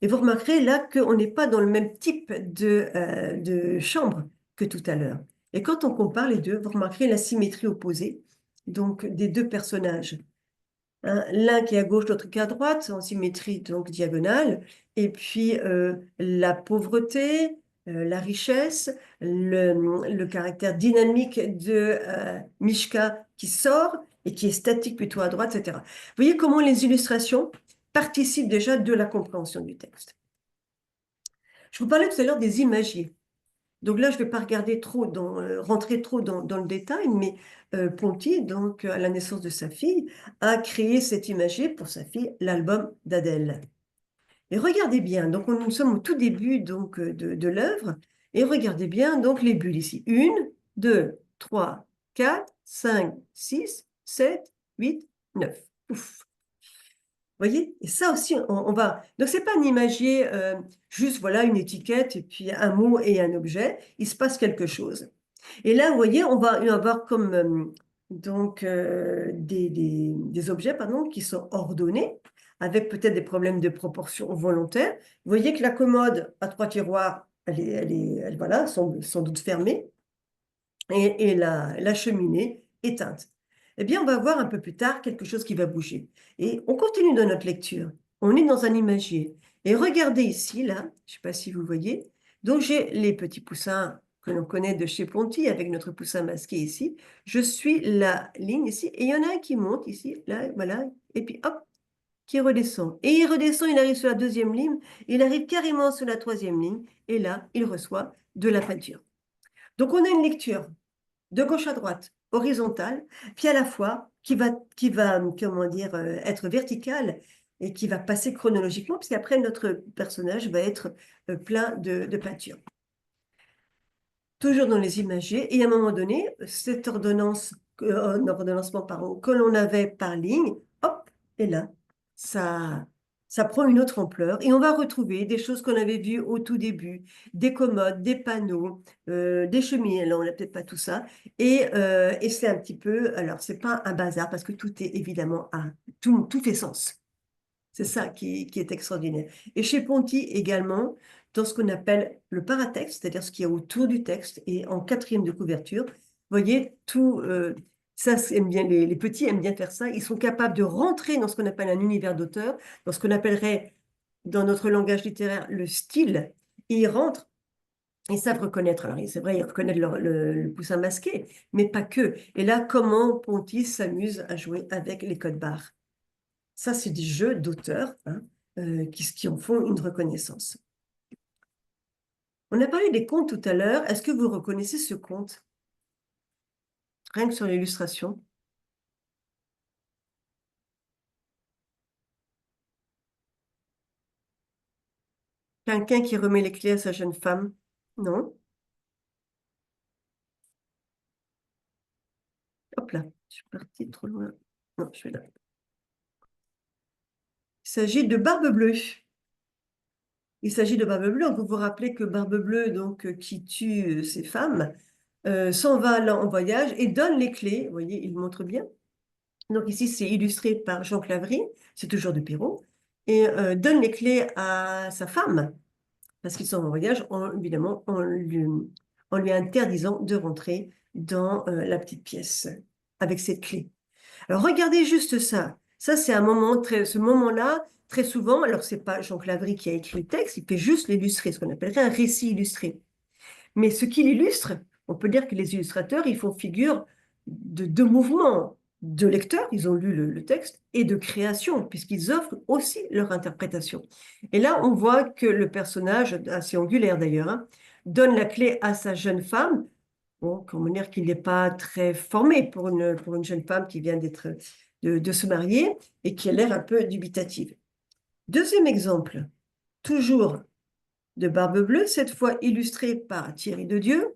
Et vous remarquerez là qu'on n'est pas dans le même type de chambre que tout à l'heure. Et quand on compare les deux, vous remarquerez la symétrie opposée donc, des deux personnages. Hein, l'un qui est à gauche, l'autre qui est à droite, en symétrie donc diagonale, et puis la pauvreté, la richesse, le caractère dynamique de Mishka qui sort et qui est statique plutôt à droite, etc. Vous voyez comment les illustrations participent déjà de la compréhension du texte. Je vous parlais tout à l'heure des imagiers. Donc là, je ne vais pas rentrer trop dans le détail, mais Ponty, donc à la naissance de sa fille, a créé cet imagier pour sa fille, l'album d'Adèle. Et regardez bien, donc nous sommes au tout début donc, de l'œuvre, et regardez bien donc les bulles ici. 1, 2, 3, 4, 5, 6, 7, 8, 9. Ouf. Vous voyez? Et ça aussi, on va... Donc, ce n'est pas un imagier, juste voilà une étiquette et puis un mot et un objet. Il se passe quelque chose. Et là, vous voyez, on va avoir comme donc, des objets pardon, qui sont ordonnés, avec peut-être des problèmes de proportion volontaire. Vous voyez que la commode à 3 tiroirs, voilà, sans doute fermée, et la cheminée éteinte. Eh bien, on va voir un peu plus tard quelque chose qui va bouger. Et on continue dans notre lecture. On est dans un imagier. Et regardez ici, là, je ne sais pas si vous voyez, donc j'ai les petits poussins que l'on connaît de chez Ponty, avec notre poussin masqué ici. Je suis la ligne ici, et il y en a un qui monte ici, là, voilà, et puis hop, qui redescend. Et il redescend, il arrive sur la deuxième ligne, il arrive carrément sur la troisième ligne, et là, il reçoit de la peinture. Donc, on a une lecture de gauche à droite, horizontale, puis à la fois qui va comment dire, être verticale et qui va passer chronologiquement, parce qu'après, notre personnage va être plein de peinture. Toujours dans les imagiers, et à un moment donné, cet ordonnancement pardon, que l'on avait par ligne, hop, et là, ça prend une autre ampleur, et on va retrouver des choses qu'on avait vues au tout début, des commodes, des panneaux, des cheminées, là on n'a peut-être pas tout ça, et c'est un petit peu, alors c'est pas un bazar, parce que tout est évidemment, tout fait sens. C'est ça qui est extraordinaire. Et chez Ponty également, dans ce qu'on appelle le paratexte, c'est-à-dire ce qu'il y a autour du texte, et en quatrième de couverture, vous voyez, tout ça, les petits aiment bien faire ça. Ils sont capables de rentrer dans ce qu'on appelle un univers d'auteur, dans ce qu'on appellerait, dans notre langage littéraire, le style, et ils rentrent. Ils savent reconnaître, alors c'est vrai, ils reconnaissent le poussin masqué, mais pas que. Et là, comment Ponty s'amuse à jouer avec les codes barres. Ça, c'est des jeux d'auteurs hein, qui en font une reconnaissance. On a parlé des contes tout à l'heure. Est-ce que vous reconnaissez ce conte? Rien que sur l'illustration. Quelqu'un qui remet les clés à sa jeune femme? Non? Hop là, je suis partie trop loin. Non, je suis là. Il s'agit de Barbe Bleue. Il s'agit de Barbe Bleue. On peut vous rappeler que Barbe Bleue, donc, qui tue ses femmes, s'en va là en voyage et donne les clés. Vous voyez, il montre bien. Donc ici, c'est illustré par Jean Clavry, c'est toujours de Perrault, et donne les clés à sa femme, parce qu'ils sont en voyage, évidemment, en lui interdisant de rentrer dans la petite pièce avec cette clé. Alors regardez juste ça. Ça, c'est un moment, ce moment-là, très souvent, alors c'est pas Jean Clavry qui a écrit le texte, il fait juste l'illustrer, ce qu'on appellerait un récit illustré. Mais ce qu'il illustre, on peut dire que les illustrateurs, ils font figure de deux mouvements, de lecteurs, ils ont lu le texte, et de création, puisqu'ils offrent aussi leur interprétation. Et là, on voit que le personnage, assez angulaire d'ailleurs, hein, donne la clé à sa jeune femme, bon, comment dire qu'il n'est pas très formé pour une jeune femme qui vient de se marier et qui a l'air un peu dubitative. Deuxième exemple, toujours de Barbe Bleue, cette fois illustrée par Thierry de Dieu.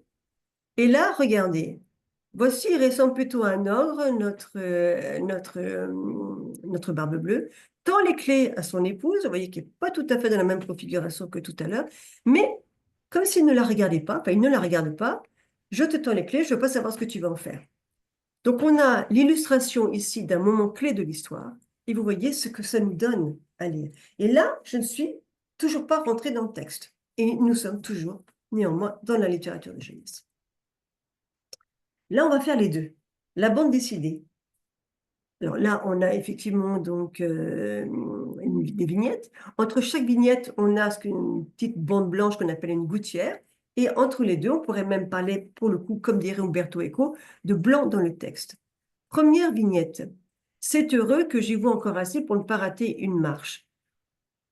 Et là, regardez, voici, il ressemble plutôt à un ogre, notre Barbe Bleue, tend les clés à son épouse, vous voyez qu'il n'est pas tout à fait dans la même configuration que tout à l'heure, mais comme s'il ne la regardait pas, enfin, il ne la regarde pas, je te tends les clés, je ne veux pas savoir ce que tu vas en faire. Donc, on a l'illustration ici d'un moment clé de l'histoire, et vous voyez ce que ça nous donne à lire. Et là, je ne suis toujours pas rentrée dans le texte. Et nous sommes toujours, néanmoins, dans la littérature de jeunesse. Là, on va faire les deux. La bande dessinée. Alors là, on a effectivement donc des vignettes. Entre chaque vignette, on a une petite bande blanche qu'on appelle une gouttière. Et entre les deux, on pourrait même parler, pour le coup, comme dirait Umberto Eco, de blanc dans le texte. Première vignette. C'est heureux que j'y vois encore assez pour ne pas rater une marche.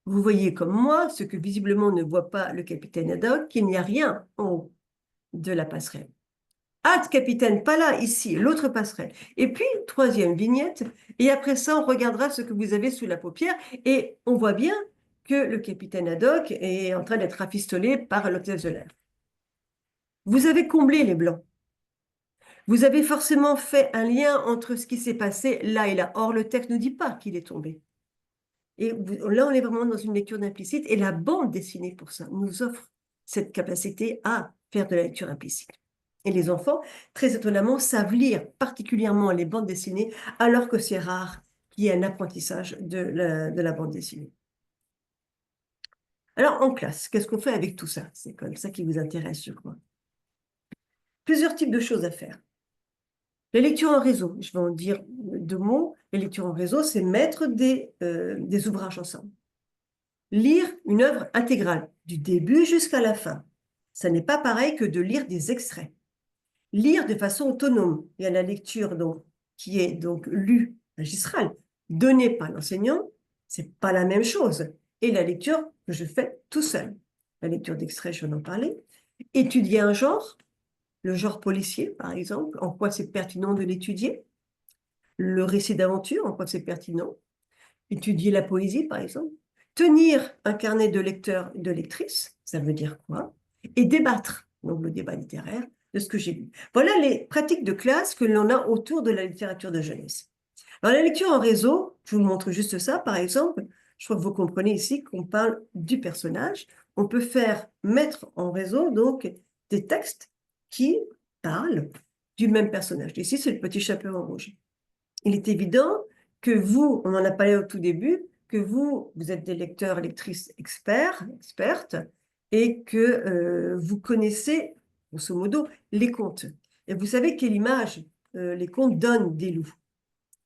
Vous voyez comme moi, ce que visiblement ne voit pas le capitaine Haddock, qu'il n'y a rien en haut de la passerelle. Halte, capitaine, pas là, ici, l'autre passerelle. Et puis, troisième vignette, et après ça, on regardera ce que vous avez sous la paupière, et on voit bien que le capitaine Haddock est en train d'être rafistolé par l'hôtesse de l'air. Vous avez comblé les blancs. Vous avez forcément fait un lien entre ce qui s'est passé là et là. Or, le texte ne dit pas qu'il est tombé. Et là, on est vraiment dans une lecture implicite, et la bande dessinée, pour ça, nous offre cette capacité à faire de la lecture implicite. Et les enfants, très étonnamment, savent lire particulièrement les bandes dessinées, alors que c'est rare qu'il y ait un apprentissage de la bande dessinée. Alors, en classe, qu'est-ce qu'on fait avec tout ça? C'est comme ça qui vous intéresse, je crois. Plusieurs types de choses à faire. Les lectures en réseau, je vais en dire deux mots. Les lectures en réseau, c'est mettre des ouvrages ensemble. Lire une œuvre intégrale, du début jusqu'à la fin. Ça n'est pas pareil que de lire des extraits. Lire de façon autonome. Il y a la lecture donc, qui est donc lue, magistrale, donnée par l'enseignant, c'est pas la même chose. Et la lecture que je fais tout seul. La lecture d'extrait, je vais en parler. Étudier un genre, le genre policier par exemple, en quoi c'est pertinent de l'étudier. Le récit d'aventure, en quoi c'est pertinent. étudier la poésie, par exemple, tenir un carnet de lecteurs et de lectrices, ça veut dire quoi? Et débattre, donc le débat littéraire, de ce que j'ai lu. Voilà les pratiques de classe que l'on a autour de la littérature de jeunesse. Alors, la lecture en réseau, je vous montre juste ça, par exemple, je crois que vous comprenez ici qu'on parle du personnage. On peut faire mettre en réseau, donc, des textes qui parlent du même personnage. Ici, c'est le petit chaperon rouge. Il est évident que vous, on en a parlé au tout début, que vous êtes des lecteurs, lectrices experts, expertes, et que vous connaissez, grosso modo, les contes. Et vous savez quelle image les contes donnent des loups.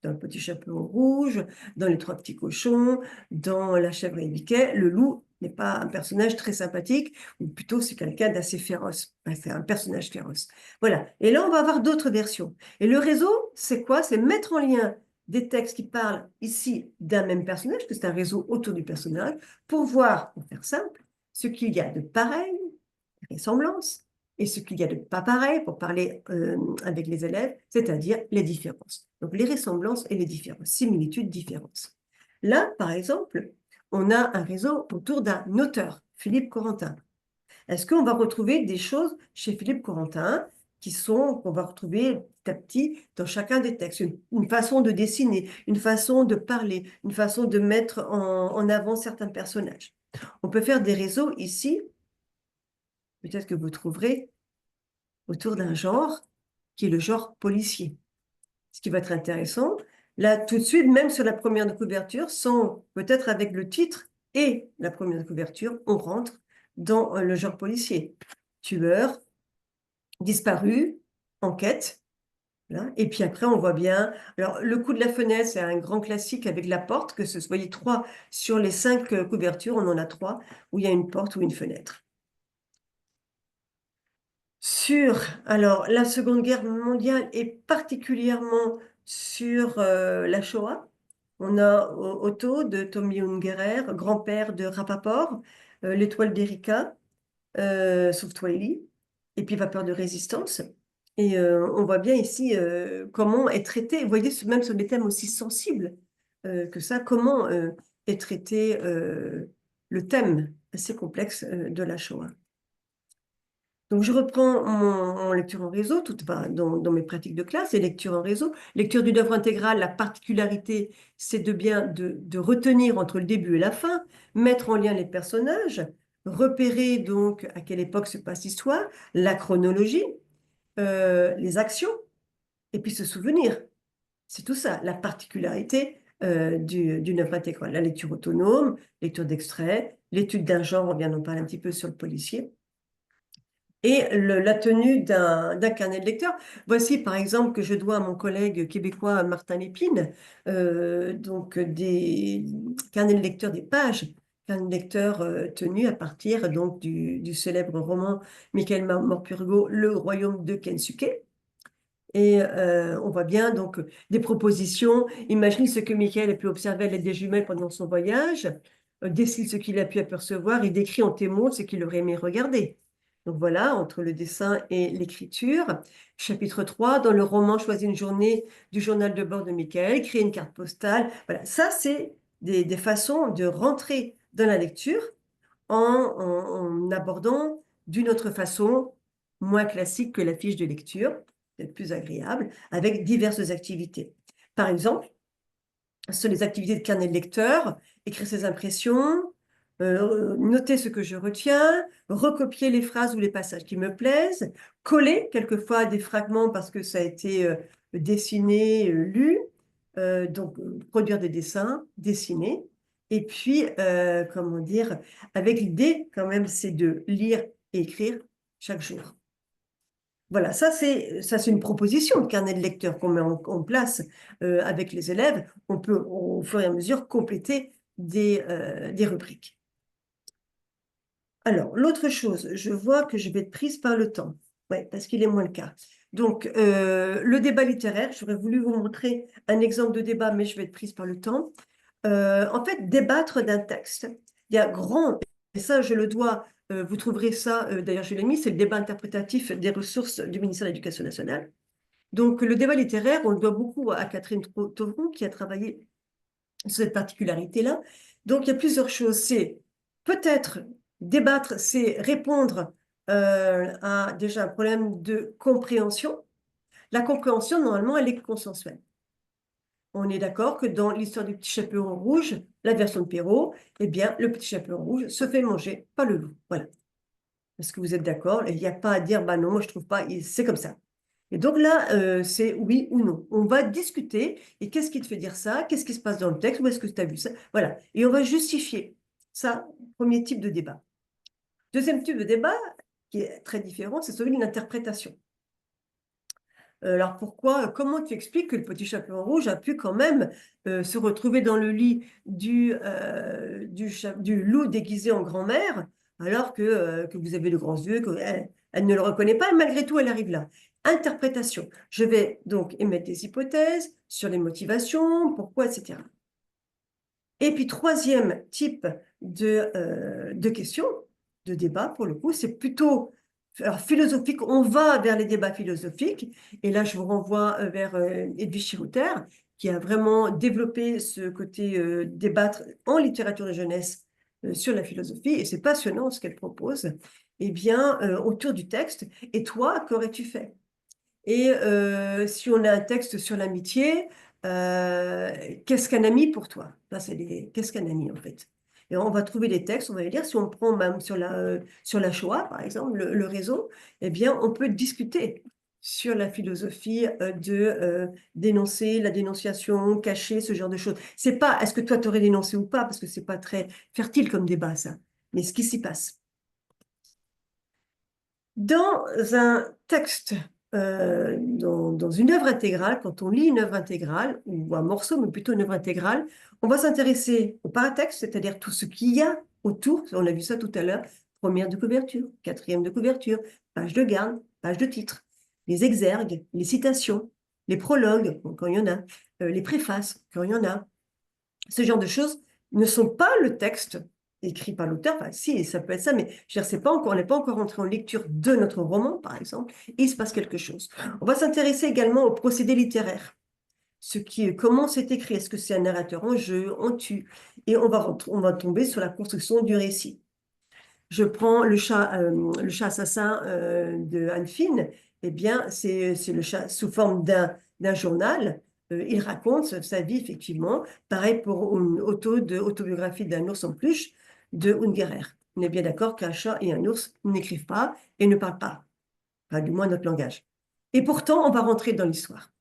Dans le petit chaperon rouge, dans les trois petits cochons, dans la chèvre et Mickey, le loup n'est pas un personnage très sympathique, ou plutôt c'est quelqu'un d'assez féroce. C'est un personnage féroce. Voilà. Et là, on va avoir d'autres versions. Et le réseau, c'est quoi? C'est mettre en lien des textes qui parlent ici d'un même personnage, que c'est un réseau autour du personnage, pour voir, pour faire simple, ce qu'il y a de pareil, des ressemblances, et ce qu'il y a de pas pareil pour parler avec les élèves, c'est-à-dire les différences. Donc les ressemblances et les différences, similitudes, différences. Là, par exemple, on a un réseau autour d'un auteur, Philippe Corentin. Est-ce qu'on va retrouver des choses chez Philippe Corentin qu'on va retrouver petit à petit dans chacun des textes, une façon de dessiner, une façon de parler, une façon de mettre en avant certains personnages. On peut faire des réseaux ici, peut-être que vous trouverez autour d'un genre qui est le genre policier. Ce qui va être intéressant, là tout de suite, même sur la première de couverture, sans peut-être avec le titre et la première de couverture, on rentre dans le genre policier. Tueur, disparu, enquête. Là. Et puis après, on voit bien. Alors, le coup de la fenêtre, c'est un grand classique avec la porte, que ce soit les 3 sur les 5 couvertures, on en a 3 où il y a une porte ou une fenêtre. Alors, la Seconde Guerre mondiale et particulièrement sur la Shoah. On a Otto de Tommy Ungerer, grand-père de Rapaport, l'étoile d'Erika, Sauve-toi Ellie, et puis Vapeur de résistance. Et on voit bien ici comment est traité, vous voyez, même sur des thèmes aussi sensibles que ça, comment est traité le thème assez complexe de la Shoah. Donc, je reprends mon lecture en réseau, dans mes pratiques de classe, et lecture en réseau. Lecture d'une œuvre intégrale, la particularité, c'est de retenir entre le début et la fin, mettre en lien les personnages, repérer donc à quelle époque se passe l'histoire, la chronologie, les actions, et puis se souvenir. C'est tout ça, la particularité d'une œuvre intégrale. La lecture autonome, lecture d'extrait, l'étude d'un genre, on vient d'en parler un petit peu sur le policier, et la tenue d'un carnet de lecteur. Voici par exemple que je dois à mon collègue québécois Martin Lépine, donc des carnets de lecteur, des pages, carnets de lecteur tenus à partir donc du célèbre roman Michael Morpurgo, Le Royaume de Kensuke. Et on voit bien donc des propositions. Imaginez ce que Michael a pu observer à l'aide des jumelles pendant son voyage, dessine ce qu'il a pu apercevoir et décrit en témoin ce qu'il aurait aimé regarder. Donc voilà, entre le dessin et l'écriture. Chapitre 3, dans le roman, choisis une journée du journal de bord de Michael, créer une carte postale. Voilà, ça, c'est des façons de rentrer dans la lecture en abordant d'une autre façon, moins classique que la fiche de lecture, peut-être plus agréable, avec diverses activités. Par exemple, sur les activités de carnet de lecteur, écrire ses impressions, noter ce que je retiens, recopier les phrases ou les passages qui me plaisent, coller quelquefois des fragments parce que ça a été dessiné, lu, donc produire des dessins, dessiner, et puis, comment dire, avec l'idée quand même, c'est de lire et écrire chaque jour. Voilà, ça c'est une proposition de carnet de lecteur qu'on met en place avec les élèves. On peut au fur et à mesure compléter des rubriques. Alors, l'autre chose, je vois que je vais être prise par le temps. Oui, parce qu'il est moins le cas. Donc, le débat littéraire, j'aurais voulu vous montrer un exemple de débat, mais je vais être prise par le temps. En fait, débattre d'un texte. Il y a grand, et ça je le dois, vous trouverez ça, d'ailleurs je l'ai mis, c'est le débat interprétatif des ressources du ministère de l'Éducation nationale. Donc le débat littéraire, on le doit beaucoup à Catherine Tauvron qui a travaillé cette particularité-là. Donc, il y a plusieurs choses. C'est peut-être débattre, c'est répondre à déjà un problème de compréhension. La compréhension, normalement, elle est consensuelle. On est d'accord que dans l'histoire du petit chaperon rouge, la version de Perrault, eh bien, le petit chaperon rouge se fait manger par le loup. Voilà. Est-ce que vous êtes d'accord? Il n'y a pas à dire, bah non, moi je trouve pas, c'est comme ça. Et donc là, c'est oui ou non. On va discuter. Et qu'est-ce qui te fait dire ça? Qu'est-ce qui se passe dans le texte? Où est-ce que tu as vu ça? Voilà. Et on va justifier. Ça, premier type de débat. Deuxième type de débat, qui est très différent, c'est celui de l'interprétation. Alors pourquoi, comment tu expliques que le petit chaperon rouge a pu quand même se retrouver dans le lit du loup déguisé en grand-mère, alors que vous avez de grands yeux, elle ne le reconnaît pas, et malgré tout, elle arrive là. Interprétation. Je vais donc émettre des hypothèses sur les motivations, pourquoi, etc. Et puis, troisième type de questions, de débat, pour le coup, c'est plutôt philosophique. On va vers les débats philosophiques. Et là, je vous renvoie vers Edwige Chirouter, qui a vraiment développé ce côté débattre en littérature de jeunesse sur la philosophie. Et c'est passionnant ce qu'elle propose. Eh bien, autour du texte. Et toi, qu'aurais-tu fait? Et si on a un texte sur l'amitié, qu'est-ce qu'un ami pour toi? Là, qu'est-ce qu'un ami en fait? Et on va trouver des textes, on va les lire. Si on prend même sur la Shoah, par exemple, le réseau, eh bien, on peut discuter sur la philosophie de dénoncer, la dénonciation, cacher, ce genre de choses. C'est pas est-ce que toi, tu aurais dénoncé ou pas, parce que c'est pas très fertile comme débat, ça. Mais ce qui s'y passe. Dans un texte, dans une œuvre intégrale, quand on lit une œuvre intégrale, ou un morceau, mais plutôt une œuvre intégrale, on va s'intéresser au paratexte, c'est-à-dire tout ce qu'il y a autour. On a vu ça tout à l'heure. Première de couverture, quatrième de couverture, page de garde, page de titre, les exergues, les citations, les prologues, quand il y en a, les préfaces, quand il y en a. Ce genre de choses ne sont pas le texte écrit par l'auteur. Enfin, si, ça peut être ça, mais je veux dire, c'est pas encore, on n'est pas encore entré en lecture de notre roman, par exemple, et il se passe quelque chose. On va s'intéresser également au procédé littéraire. Comment c'est écrit? Est-ce que c'est un narrateur en jeu, en tu? Et on va tomber sur la construction du récit. Je prends le chat assassin de Anne Fine. Eh bien, c'est le chat sous forme d'un journal. Il raconte sa vie, effectivement. Pareil pour une autobiographie d'un ours en peluche de Ungerer. On est bien d'accord qu'un chat et un ours n'écrivent pas et ne parlent pas. Enfin, du moins notre langage. Et pourtant, on va rentrer dans l'histoire.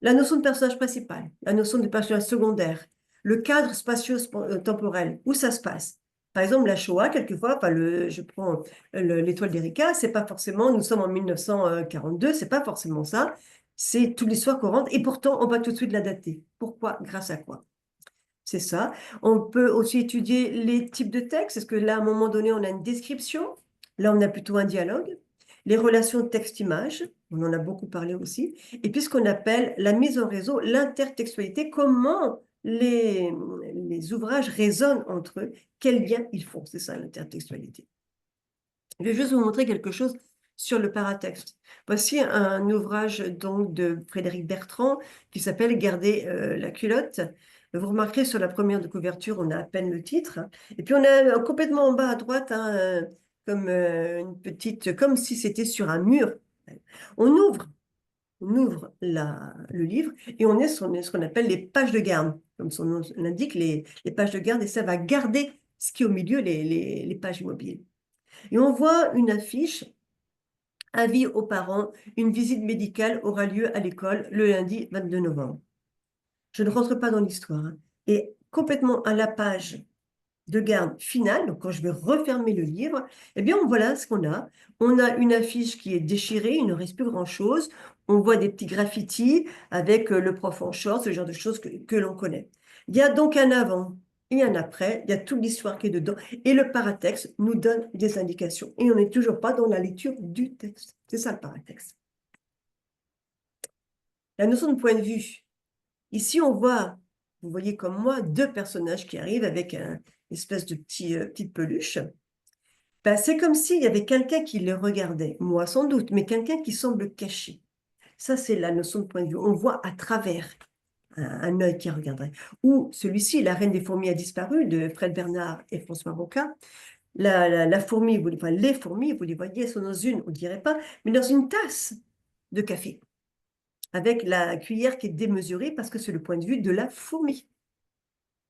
La notion de personnage principal, la notion de personnage secondaire, le cadre spatio-temporel, où ça se passe. Par exemple, la Shoah, quelquefois, je prends l'étoile d'Erika, c'est pas forcément, nous sommes en 1942, c'est pas forcément ça, c'est toute l'histoire qu'on rentre, et pourtant, on va tout de suite la dater. Pourquoi? Grâce à quoi? C'est ça. On peut aussi étudier les types de textes. Est-ce que là, à un moment donné, on a une description? Là, on a plutôt un dialogue. Les relations texte-image, on en a beaucoup parlé aussi. Et puis, ce qu'on appelle la mise en réseau, l'intertextualité, comment les ouvrages résonnent entre eux, quels liens ils font. C'est ça, l'intertextualité. Je vais juste vous montrer quelque chose sur le paratexte. Voici un ouvrage donc de Frédéric Bertrand qui s'appelle Garder la culotte. Vous remarquerez sur la première de couverture, on a à peine le titre. Et puis on a complètement en bas à droite, comme une petite, comme si c'était sur un mur. On ouvre, le livre et on est sur ce qu'on appelle les pages de garde. Comme son nom l'indique, les pages de garde, et ça va garder ce qui est au milieu, les pages immobiles. Et on voit une affiche, avis aux parents, une visite médicale aura lieu à l'école le lundi 22 novembre. Je ne rentre pas dans l'histoire. Et complètement à la page de garde finale, donc quand je vais refermer le livre, eh bien voilà ce qu'on a. On a une affiche qui est déchirée, il ne reste plus grand-chose. On voit des petits graffitis avec le prof en short, ce genre de choses que l'on connaît. Il y a donc un avant et un après, il y a toute l'histoire qui est dedans. Et le paratexte nous donne des indications. Et on n'est toujours pas dans la lecture du texte. C'est ça le paratexte. La notion de point de vue. Ici, on voit, vous voyez comme moi, deux personnages qui arrivent avec une espèce de petite peluche. Ben, c'est comme s'il y avait quelqu'un qui les regardait, moi sans doute, mais quelqu'un qui semble caché. Ça, c'est la notion de point de vue. On voit à travers. un œil qui regarderait. Ou celui-ci, La Reine des fourmis a disparu, de Fred Bernard et François Roca. La fourmi, enfin, les fourmis, vous les voyez, sont dans une, on ne dirait pas, mais dans une tasse de café, avec la cuillère qui est démesurée parce que c'est le point de vue de la fourmi.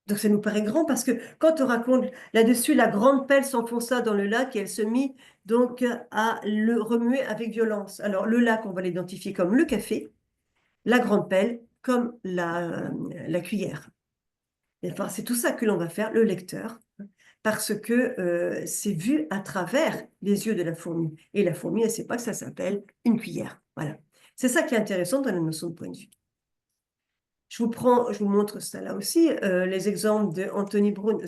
Donc ça nous paraît grand parce que quand on raconte là-dessus, la grande pelle s'enfonça dans le lac et elle se mit donc à le remuer avec violence. Alors le lac, on va l'identifier comme le café, la grande pelle comme la cuillère. Et enfin, c'est tout ça que l'on va faire, le lecteur, parce que c'est vu à travers les yeux de la fourmi. Et la fourmi, elle ne sait pas que ça s'appelle une cuillère. Voilà. C'est ça qui est intéressant dans la notion de point de vue. Je vous montre ça là aussi, les exemples de Anthony Brown.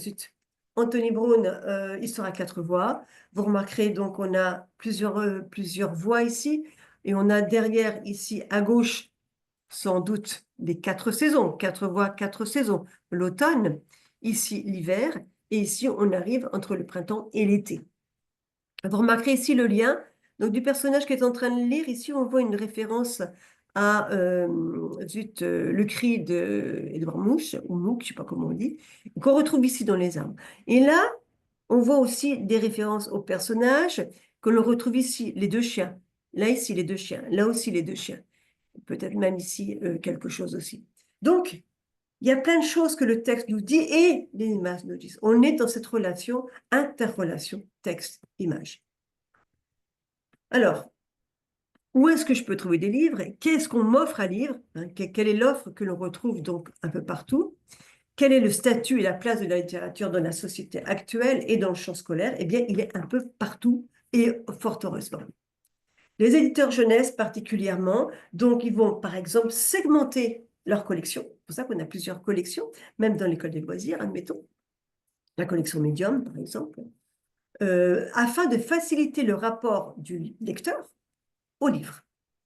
Anthony Brown, Histoire à 4 voix. Vous remarquerez donc on a plusieurs voix ici, et on a derrière ici à gauche sans doute les 4 saisons, 4 voix, 4 saisons. L'automne, ici l'hiver, et ici on arrive entre le printemps et l'été. Vous remarquerez ici le lien donc, du personnage qui est en train de lire. Ici, on voit une référence à le cri d'Edouard Munch, ou Munch, je ne sais pas comment on dit, qu'on retrouve ici dans Les Arbres. Et là, on voit aussi des références aux personnages que l'on retrouve ici, les 2 chiens. Là, ici, les 2 chiens. Là aussi, les 2 chiens. Peut-être même ici, quelque chose aussi. Donc, il y a plein de choses que le texte nous dit et les images nous disent. On est dans cette relation, interrelation texte-image. Alors, où est-ce que je peux trouver des livres? Qu'est-ce qu'on m'offre à lire? Quelle est l'offre que l'on retrouve donc un peu partout? Quel est le statut et la place de la littérature dans la société actuelle et dans le champ scolaire? Eh bien, il est un peu partout et fort heureusement. Les éditeurs jeunesse particulièrement, donc ils vont par exemple segmenter leur collection. C'est pour ça qu'on a plusieurs collections, même dans l'école des loisirs, admettons. La collection Medium, par exemple, afin de faciliter le rapport du lecteur au livre,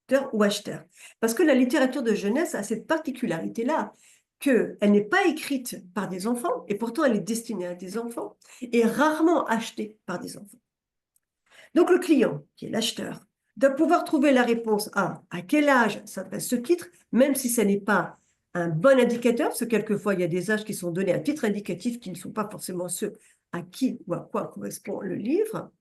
lecteur ou acheteur. Parce que la littérature de jeunesse a cette particularité-là, qu'elle n'est pas écrite par des enfants, et pourtant elle est destinée à des enfants, et rarement achetée par des enfants. Donc le client, qui est l'acheteur, doit pouvoir trouver la réponse à quel âge s'adresse ce titre, même si ce n'est pas un bon indicateur, parce que quelquefois il y a des âges qui sont donnés à titre indicatif qui ne sont pas forcément ceux à qui ou à quoi correspond le livre,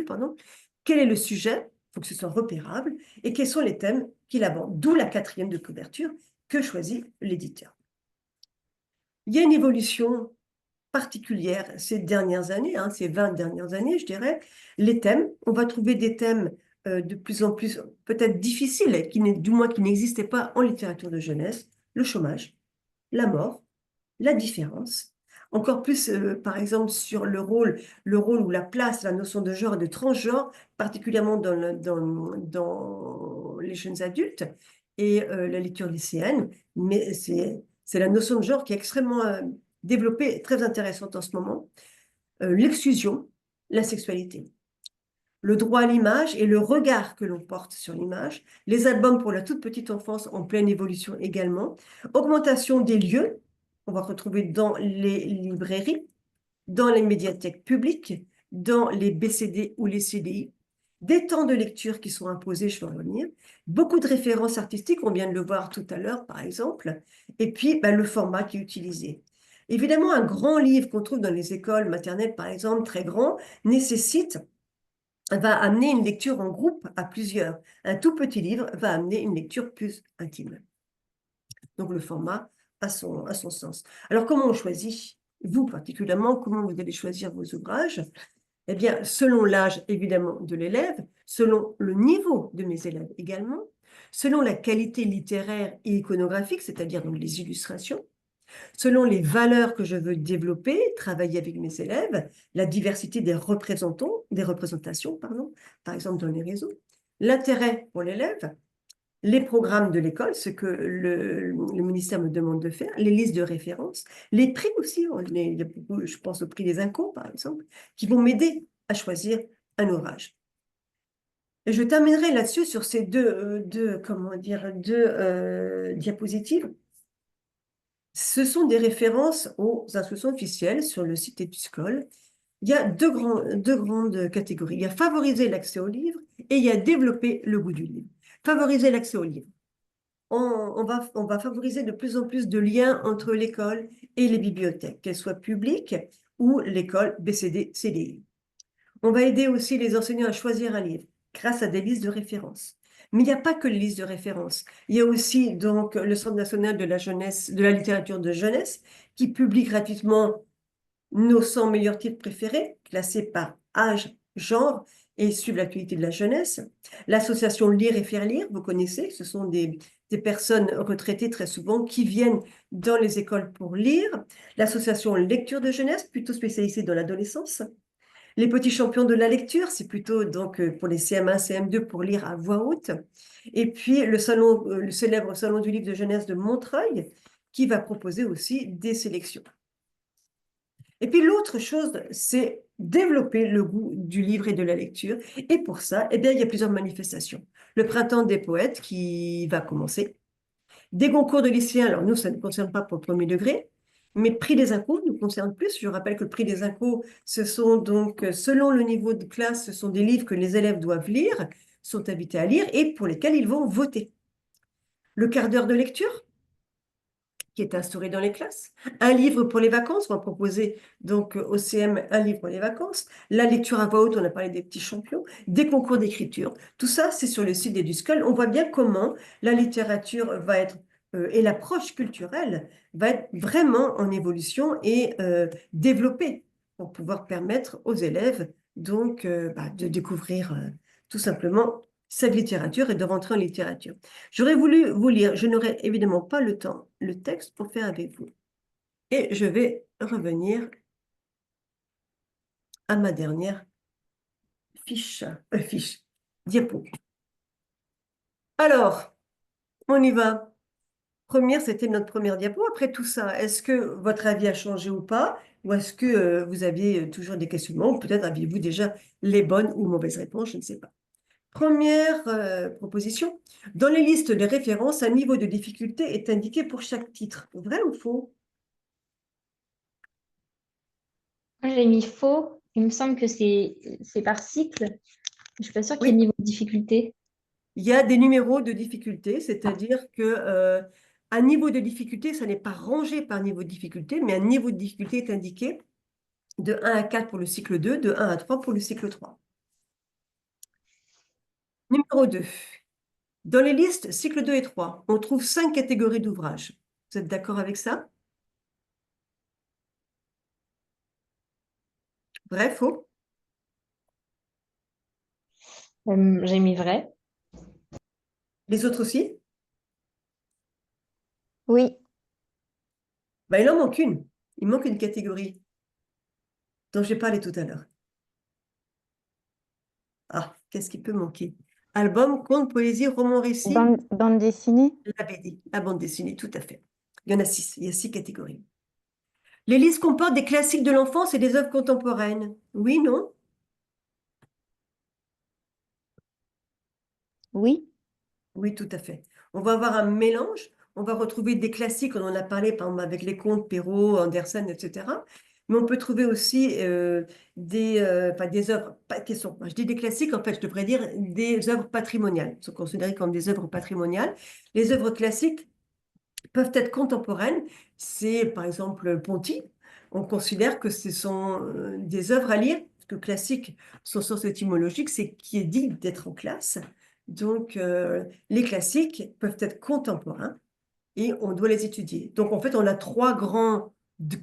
pardon. Quel est le sujet? Il faut que ce soit repérable, et quels sont les thèmes qu'il aborde, d'où la 4e de couverture que choisit l'éditeur. Il y a une évolution particulière ces dernières années, ces 20 dernières années, je dirais. Les thèmes, on va trouver des thèmes de plus en plus peut-être difficiles, du moins qui n'existaient pas en littérature de jeunesse, le chômage, la mort, la différence, encore plus par exemple sur le rôle ou la place, la notion de genre et de transgenre, particulièrement dans les jeunes adultes et la lecture lycéenne, mais c'est la notion de genre qui est extrêmement développée et très intéressante en ce moment. L'exclusion, la sexualité, le droit à l'image et le regard que l'on porte sur l'image, les albums pour la toute petite enfance en pleine évolution également, augmentation des lieux, on va retrouver dans les librairies, dans les médiathèques publiques, dans les BCD ou les CDI, des temps de lecture qui sont imposés, je vais en revenir, beaucoup de références artistiques, on vient de le voir tout à l'heure par exemple, et puis le format qui est utilisé. Évidemment, un grand livre qu'on trouve dans les écoles maternelles, par exemple, très grand, va amener une lecture en groupe à plusieurs. Un tout petit livre va amener une lecture plus intime. Donc, le format a son sens. Alors, comment on choisit? Vous, particulièrement, comment vous allez choisir vos ouvrages? Eh bien, selon l'âge, évidemment, de l'élève, selon le niveau de mes élèves également, selon la qualité littéraire et iconographique, c'est-à-dire donc les illustrations, selon les valeurs que je veux développer, travailler avec mes élèves, la diversité des représentations, par exemple dans les réseaux, l'intérêt pour l'élève, les programmes de l'école, ce que le ministère me demande de faire, les listes de référence, les prix aussi, je pense au prix des Incos, par exemple, qui vont m'aider à choisir un ouvrage. Et je terminerai là-dessus sur ces deux diapositives. Ce sont des références aux instructions officielles sur le site Éduscol. Il y a deux grandes catégories. Il y a favoriser l'accès au livre et il y a développer le goût du livre. Favoriser l'accès au livre. on va favoriser de plus en plus de liens entre l'école et les bibliothèques, qu'elles soient publiques ou l'école BCD-CDI. On va aider aussi les enseignants à choisir un livre grâce à des listes de référence. Mais il n'y a pas que les listes de référence. Il y a aussi donc le Centre national de la jeunesse, de la littérature de jeunesse, qui publie gratuitement nos 100 meilleurs titres préférés, classés par âge, genre et suivent l'actualité de la jeunesse. L'association Lire et Faire Lire, vous connaissez, ce sont des personnes retraitées très souvent qui viennent dans les écoles pour lire. L'association Lecture de jeunesse, plutôt spécialisée dans l'adolescence. Les petits champions de la lecture, c'est plutôt donc pour les CM1, CM2 pour lire à voix haute. Et puis le célèbre salon du livre de jeunesse de Montreuil, qui va proposer aussi des sélections. Et puis l'autre chose, c'est développer le goût du livre et de la lecture. Et pour ça, eh bien, il y a plusieurs manifestations. Le printemps des poètes qui va commencer. Des concours de lycéens, alors nous, ça ne concerne pas pour le premier degré, mais prix des incos nous concerne plus. Je rappelle que le prix des incos, ce sont donc, selon le niveau de classe, ce sont des livres que les élèves doivent lire, sont invités à lire et pour lesquels ils vont voter. Le quart d'heure de lecture, qui est instauré dans les classes. Un livre pour les vacances, on va proposer donc au CM un livre pour les vacances. La lecture à voix haute, on a parlé des petits champions. Des concours d'écriture. Tout ça, c'est sur le site d'Eduscol. On voit bien comment la littérature va être, et l'approche culturelle va être vraiment en évolution et développée pour pouvoir permettre aux élèves donc de découvrir tout simplement cette littérature et de rentrer en littérature. J'aurais voulu vous lire, je n'aurai évidemment pas le temps, le texte pour faire avec vous. Et je vais revenir à ma dernière fiche, diapo. Alors, on y va. C'était notre première diapo. Après tout ça, est-ce que votre avis a changé ou pas? Ou est-ce que vous aviez toujours des questionnements? Ou peut-être aviez-vous déjà les bonnes ou mauvaises réponses? Je ne sais pas. Première proposition. Dans les listes de références, un niveau de difficulté est indiqué pour chaque titre. Vrai ou faux? Moi, j'ai mis faux. Il me semble que c'est par cycle. Je suis pas sûre qu'il y ait Oui, niveau de difficulté. il y a des numéros de difficulté, c'est-à-dire que un niveau de difficulté, ça n'est pas rangé par niveau de difficulté, mais un niveau de difficulté est indiqué de 1 à 4 pour le cycle 2, de 1 à 3 pour le cycle 3. Numéro 2. Dans les listes cycle 2 et 3, on trouve 5 catégories d'ouvrages. Vous êtes d'accord avec ça? Vrai, faux? J'ai mis vrai. Les autres aussi? Oui, Ben, il en manque une. Il manque une catégorie dont j'ai parlé tout à l'heure. Ah, qu'est-ce qui peut manquer? Album, conte, poésie, roman, récit, bande dessinée. la BD, la bande dessinée, tout à fait. Il y en a 6, il y a 6 catégories. Les listes comportent des classiques de l'enfance et des œuvres contemporaines. Oui, non? Oui, Oui, tout à fait. On va avoir un mélange. On va retrouver des classiques, on en a parlé par exemple avec les contes Perrault, Andersen, etc. Mais on peut trouver aussi des œuvres, qui sont, je dis des classiques, en fait, je devrais dire des œuvres patrimoniales, sont considérées comme des œuvres patrimoniales. Les œuvres classiques peuvent être contemporaines. C'est par exemple Ponty. On considère que ce sont des œuvres à lire, parce que classique, son sens étymologique, c'est qui est dit d'être en classe. Donc, les classiques peuvent être contemporains et on doit les étudier. Donc, en fait, on a trois grandes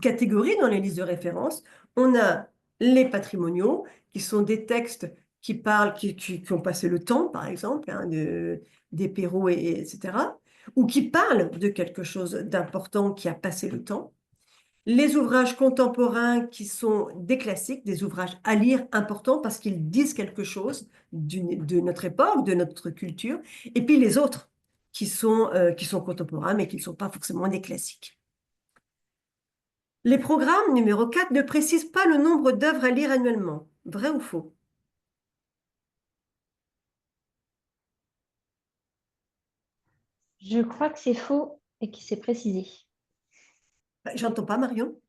catégories dans les listes de référence. On a les patrimoniaux, qui sont des textes qui parlent, qui ont passé le temps, par exemple, hein, des Perrault, etc., ou qui parlent de quelque chose d'important qui a passé le temps. Les ouvrages contemporains qui sont des classiques, des ouvrages à lire importants parce qu'ils disent quelque chose de notre époque, de notre culture. Et puis les autres qui sont contemporains mais qui ne sont pas forcément des classiques. Les programmes numéro 4 ne précisent pas le nombre d'œuvres à lire annuellement. Vrai ou faux? Je crois que c'est faux et qu'il s'est précisé. J'entends pas, Marion.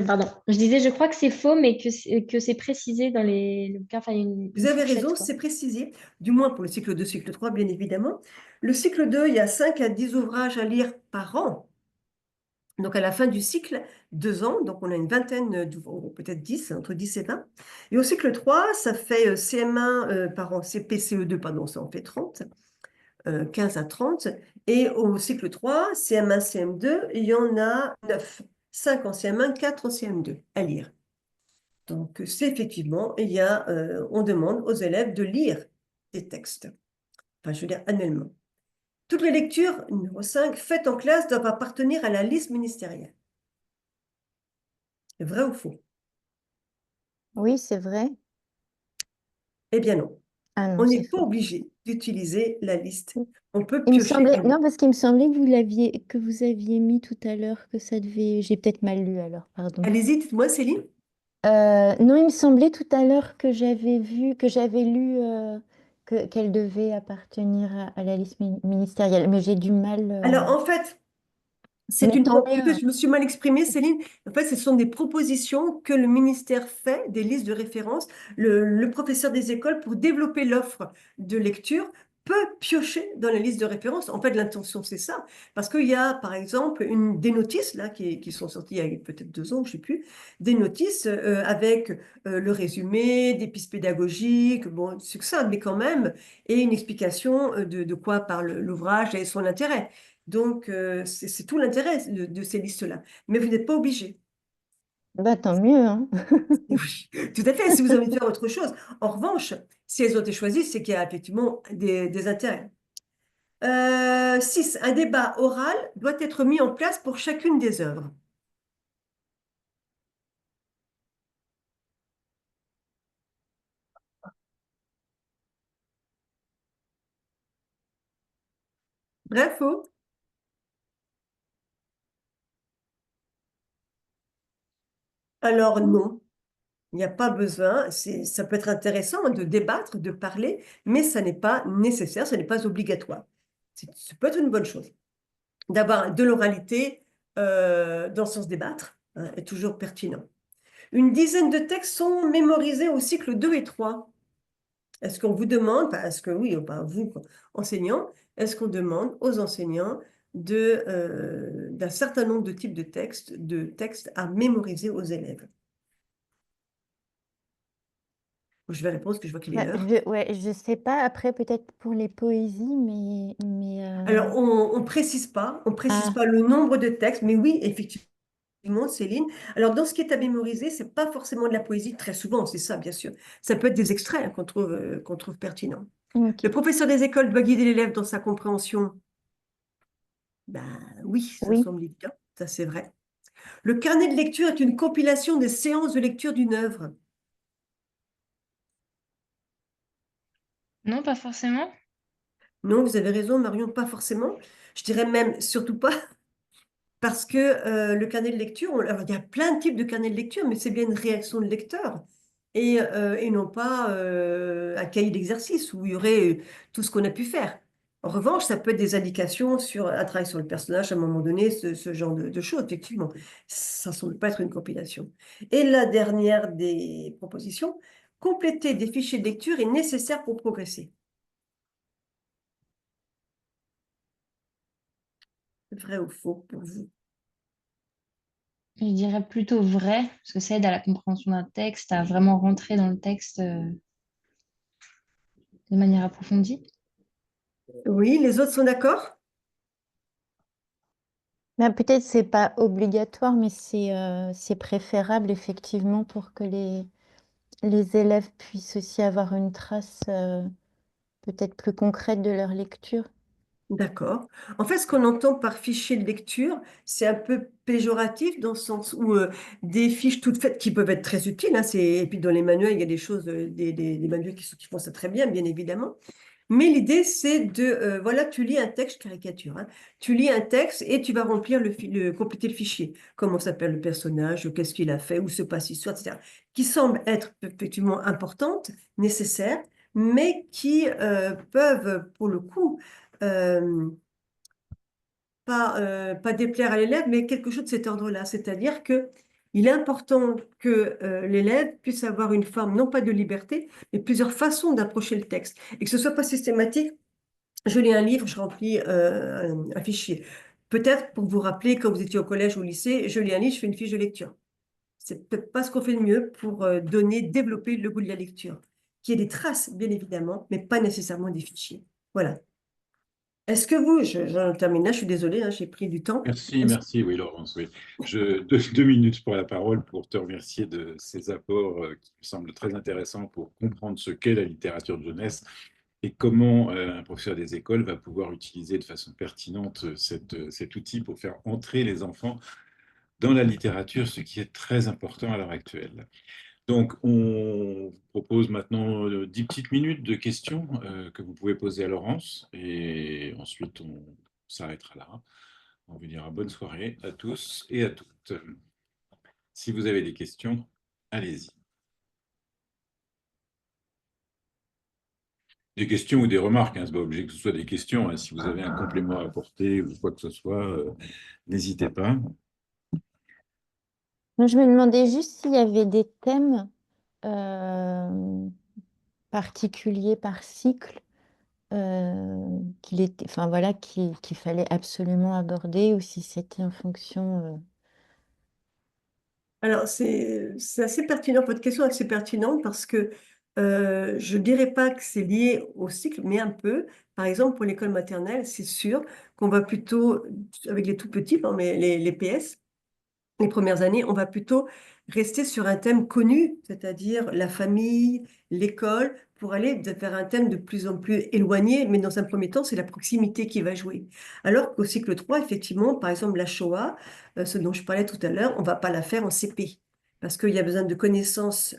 Pardon, je disais, je crois que c'est faux, mais que c'est précisé dans le bouquin, enfin, Vous une avez fourchette, raison, quoi. c'est précisé, du moins pour le cycle 2, cycle 3, bien évidemment. Le cycle 2, il y a 5 à 10 ouvrages à lire par an. Donc, à la fin du cycle, 2 ans, donc on a une vingtaine, peut-être 10, entre 10 et 20. Et au cycle 3, ça fait CM1 par an, CPCE2, pardon, ça en fait 30, 15 à 30. Et au cycle 3, CM1, CM2, il y en a 9. 5 en CM1, 4 en CM2 à lire. Donc, c'est effectivement, on demande aux élèves de lire des textes. Enfin, je veux dire, annuellement. Toutes les lectures, numéro 5, faites en classe doivent appartenir à la liste ministérielle. Vrai ou faux? Oui, c'est vrai. Eh bien non. Ah On non, n'est c'est pas faux. obligé d'utiliser la liste. On peut Il me piocher semblait, ailleurs. non, parce qu'il me semblait que vous aviez mis tout à l'heure que ça devait. J'ai peut-être mal lu alors, pardon. Allez-y, dites-moi, Céline. Non, il me semblait tout à l'heure que j'avais lu qu'elle devait appartenir à la liste ministérielle, mais j'ai du mal. Alors, en fait, Mais attendez, peut-être je me suis mal exprimée, Céline. En fait, ce sont des propositions que le ministère fait, des listes de référence. Le professeur des écoles, pour développer l'offre de lecture, peut piocher dans la liste de référence. En fait, l'intention, c'est ça. Parce qu'il y a, par exemple, des notices là, qui sont sorties il y a peut-être 2 ans, je ne sais plus, des notices avec le résumé, des pistes pédagogiques, bon, succinct, mais quand même, et une explication de quoi parle l'ouvrage et son intérêt. Donc, c'est tout l'intérêt de ces listes-là. Mais vous n'êtes pas obligé. bah, tant mieux, hein. Oui, tout à fait, si vous avez envie de faire autre chose. En revanche, si elles ont été choisies, c'est qu'il y a effectivement des intérêts. 6, un débat oral doit être mis en place pour chacune des œuvres. Vrai, faux? Alors non, il n'y a pas besoin. Ça peut être intéressant de débattre, de parler, mais ça n'est pas nécessaire, ça n'est pas obligatoire. Ça peut être une bonne chose. D'avoir de l'oralité dans le sens débattre est toujours pertinent. Une dizaine de textes sont mémorisés au cycle 2 et 3. Est-ce qu'on vous demande, enfin, est-ce que oui, enfin, vous, enseignants, est-ce qu'on demande aux enseignants d'un certain nombre de types de textes à mémoriser aux élèves? Je vais répondre parce que je vois qu'il est Bah, l'heure. ouais, je sais pas. Après, peut-être pour les poésies, Alors, on précise pas, ah, le nombre de textes, mais oui, effectivement, Céline. Alors, dans ce qui est à mémoriser, c'est pas forcément de la poésie, très souvent, c'est ça, bien sûr. Ça peut être des extraits qu'on trouve pertinents. ok. Le professeur des écoles doit guider l'élève dans sa compréhension. Ben oui, ça Oui. semble évident, ça c'est vrai. Le carnet de lecture est une compilation des séances de lecture d'une œuvre. Non, pas forcément. Non, vous avez raison, Marion, pas forcément. Je dirais même surtout pas, parce que le carnet de lecture, alors, il y a plein de types de carnets de lecture, mais c'est bien une réaction de lecteur et non pas un cahier d'exercice où il y aurait tout ce qu'on a pu faire. En revanche, ça peut être des indications sur un travail sur le personnage à un moment donné, ce genre de choses, effectivement. Ça ne semble pas être une compilation. Et la dernière des propositions, compléter des fichiers de lecture est nécessaire pour progresser. Vrai ou faux pour vous? Je dirais plutôt vrai, parce que ça aide à la compréhension d'un texte, à vraiment rentrer dans le texte de manière approfondie. Oui, les autres sont d'accord? Bah, peut-être c'est pas obligatoire, mais c'est préférable effectivement pour que les élèves puissent aussi avoir une trace peut-être plus concrète de leur lecture. D'accord. En fait, ce qu'on entend par fichier de lecture, c'est un peu péjoratif dans le sens où des fiches toutes faites qui peuvent être très utiles, hein, et puis dans les manuels, il y a des choses, des manuels qui font ça très bien, bien évidemment. Mais l'idée, c'est voilà, tu lis un texte, caricature, hein. Tu lis un texte et tu vas remplir compléter le fichier. Comment s'appelle le personnage, qu'est-ce qu'il a fait, où se passe l'histoire, etc. Qui semblent être effectivement importantes, nécessaires, mais qui peuvent, pour le coup, euh, pas déplaire à l'élève, mais quelque chose de cet ordre-là. C'est-à-dire que Il est important que l'élève puisse avoir une forme, non pas de liberté, mais plusieurs façons d'approcher le texte. Et que ce ne soit pas systématique. Je lis un livre, je remplis un fichier. Peut-être pour vous rappeler, quand vous étiez au collège ou au lycée, je lis un livre, je fais une fiche de lecture. C'est peut-être pas ce qu'on fait de mieux pour développer le goût de la lecture. Qu'il y ait des traces, bien évidemment, mais pas nécessairement des fichiers. Voilà. Est-ce que vous, j'en termine là, je suis désolée, hein, j'ai pris du temps. Merci, Est-ce- merci, oui, Laurence. Oui. 2 minutes pour la parole pour te remercier de ces apports qui me semblent très intéressants pour comprendre ce qu'est la littérature de jeunesse et comment un professeur des écoles va pouvoir utiliser de façon pertinente cet outil pour faire entrer les enfants dans la littérature, ce qui est très important à l'heure actuelle. Donc, on vous propose maintenant 10 petites minutes de questions que vous pouvez poser à Laurence et ensuite on s'arrêtera là. On vous dira bonne soirée à tous et à toutes. Si vous avez des questions, allez-y. Des questions ou des remarques, hein, ce n'est pas obligé que ce soit des questions, hein. Si vous avez un complément à apporter ou quoi que ce soit, n'hésitez pas. Donc, je me demandais juste s'il y avait des thèmes euh, particuliers par cycle enfin voilà, qu'il fallait absolument aborder ou si c'était en fonction. Alors, c'est assez pertinent, votre question est assez pertinente parce que je ne dirais pas que c'est lié au cycle, mais un peu. Par exemple, pour l'école maternelle, c'est sûr qu'on va plutôt, avec les tout petits, hein, mais les PS, les premières années, on va plutôt rester sur un thème connu, c'est-à-dire la famille, l'école, pour aller vers un thème de plus en plus éloigné, mais dans un premier temps, c'est la proximité qui va jouer. Alors qu'au cycle 3, effectivement, par exemple, la Shoah, ce dont je parlais tout à l'heure, on ne va pas la faire en CP, parce qu'il y a besoin de connaissances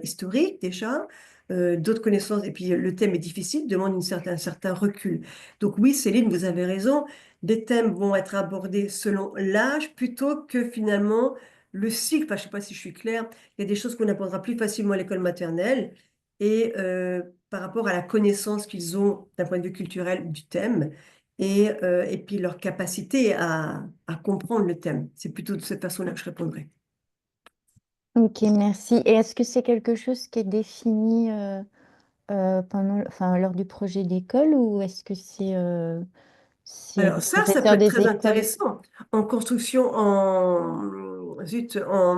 historiques déjà, d'autres connaissances, et puis le thème est difficile, demande un certain recul. Donc oui, Céline, vous avez raison, des thèmes vont être abordés selon l'âge plutôt que finalement le cycle. Enfin, je ne sais pas si je suis claire. Il y a des choses qu'on apprendra plus facilement à l'école maternelle et par rapport à la connaissance qu'ils ont d'un point de vue culturel du thème et puis leur capacité à comprendre le thème. C'est plutôt de cette façon-là que je répondrai. Ok, merci. Et est-ce que c'est quelque chose qui est défini enfin, lors du projet d'école ou est-ce que c'est Alors les ça peut professeurs être des très écoles? intéressant. En construction, en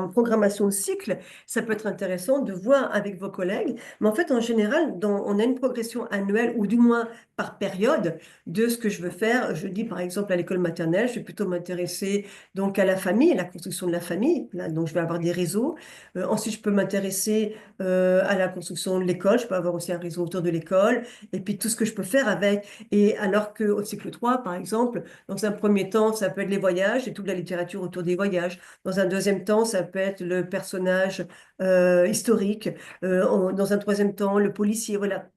programmation de cycle, ça peut être intéressant de voir avec vos collègues. Mais en fait, en général, on a une progression annuelle ou du moins par période de ce que je veux faire. Je dis par exemple à l'école maternelle, je vais plutôt m'intéresser donc à la famille, à la construction de la famille. Là, donc je vais avoir des réseaux. Ensuite, je peux m'intéresser à la construction de l'école. Je peux avoir aussi un réseau autour de l'école. Et puis tout ce que je peux faire avec. Et alors qu'au cycle 3, par exemple, dans un premier temps, ça peut être les voyages et toute la littérature autour des voyages. Dans un deuxième temps, ça peut être le personnage historique. Dans un troisième temps, le policier. Voilà.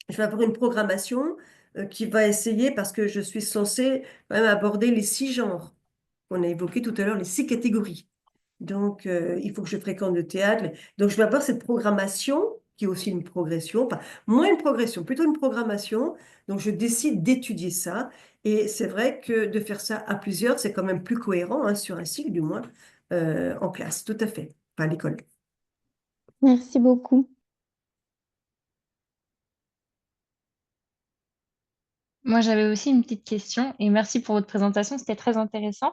Je vais avoir une programmation qui va essayer, parce que je suis censée quand même aborder les 6 genres qu'on a évoqués tout à l'heure, les 6 catégories. Donc, il faut que je fréquente le théâtre. Donc, je vais avoir cette programmation qui est aussi une progression, enfin, moins une progression, plutôt une programmation. Donc, je décide d'étudier ça. Et c'est vrai que de faire ça à plusieurs, c'est quand même plus cohérent, hein, sur un cycle du moins, en classe, tout à fait, enfin, à l'école. Merci beaucoup. Moi, j'avais aussi une petite question et merci pour votre présentation, c'était très intéressant.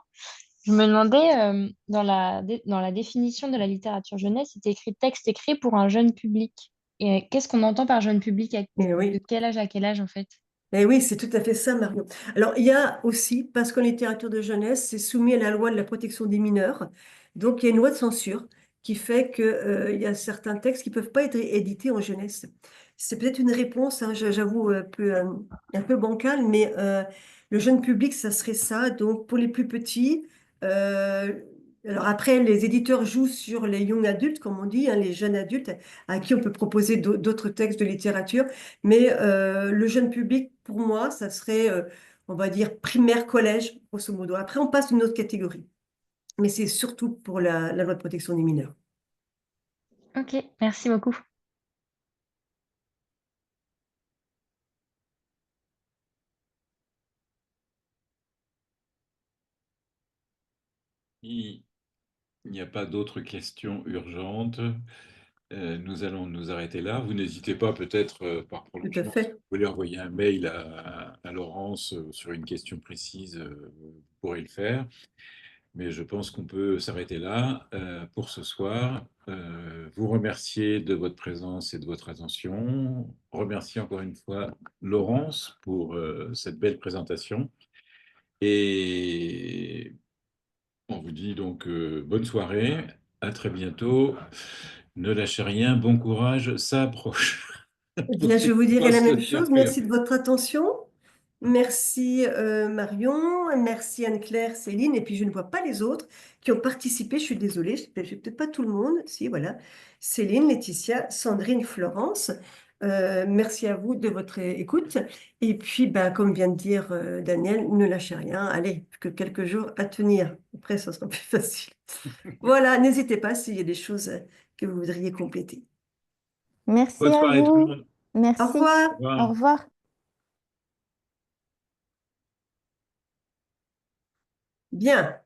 Je me demandais, dans la définition de la littérature jeunesse, c'était écrit texte écrit pour un jeune public. Et qu'est-ce qu'on entend par jeune public? Et De oui. quel âge à quel âge, en fait? Eh oui, c'est tout à fait ça, Marion. Alors, il y a aussi, parce qu'en littérature de jeunesse, c'est soumis à la loi de la protection des mineurs. Donc, il y a une loi de censure qui fait que, il y a certains textes qui ne peuvent pas être édités en jeunesse. C'est peut-être une réponse, hein, j'avoue, un peu bancale, mais le jeune public, ça serait ça. Donc, pour les plus petits, euh, alors après, les éditeurs jouent sur les young adultes, comme on dit, hein, les jeunes adultes, à qui on peut proposer d'autres textes de littérature. Mais le jeune public, pour moi, ça serait, on va dire, primaire, collège, grosso modo. Après, on passe à une autre catégorie. Mais c'est surtout pour la loi de protection des mineurs. Ok, merci beaucoup. Il Il n'y a pas d'autres questions urgentes. Nous allons nous arrêter là. Vous n'hésitez pas, peut-être par Tout à prolongement, si fait. vous voulez envoyer un mail à Laurence sur une question précise, vous pourrez le faire. Mais je pense qu'on peut s'arrêter là pour ce soir. Vous remercier de votre présence et de votre attention. Remercier encore une fois Laurence pour cette belle présentation. Et on vous dit donc bonne soirée, à très bientôt. Ne lâchez rien, bon courage, ça approche. Eh Vous bien, je pouvez vous dirai pas la se même tenir chose. ferme. Merci de votre attention. Merci Marion, merci Anne-Claire, Céline, et puis je ne vois pas les autres qui ont participé. Je suis désolée, je n'ai peut-être pas tout le monde. Si, voilà. Céline, Laetitia, Sandrine, Florence. Merci à vous de votre écoute. Et puis, ben, comme vient de dire Daniel, ne lâchez rien. Allez, que quelques jours à tenir. Après, ça sera plus facile. Voilà, n'hésitez pas s'il y a des choses que vous voudriez compléter. Merci Bonne à soirée tout le vous. monde. Au Merci. revoir. Au Au revoir. revoir. Bien.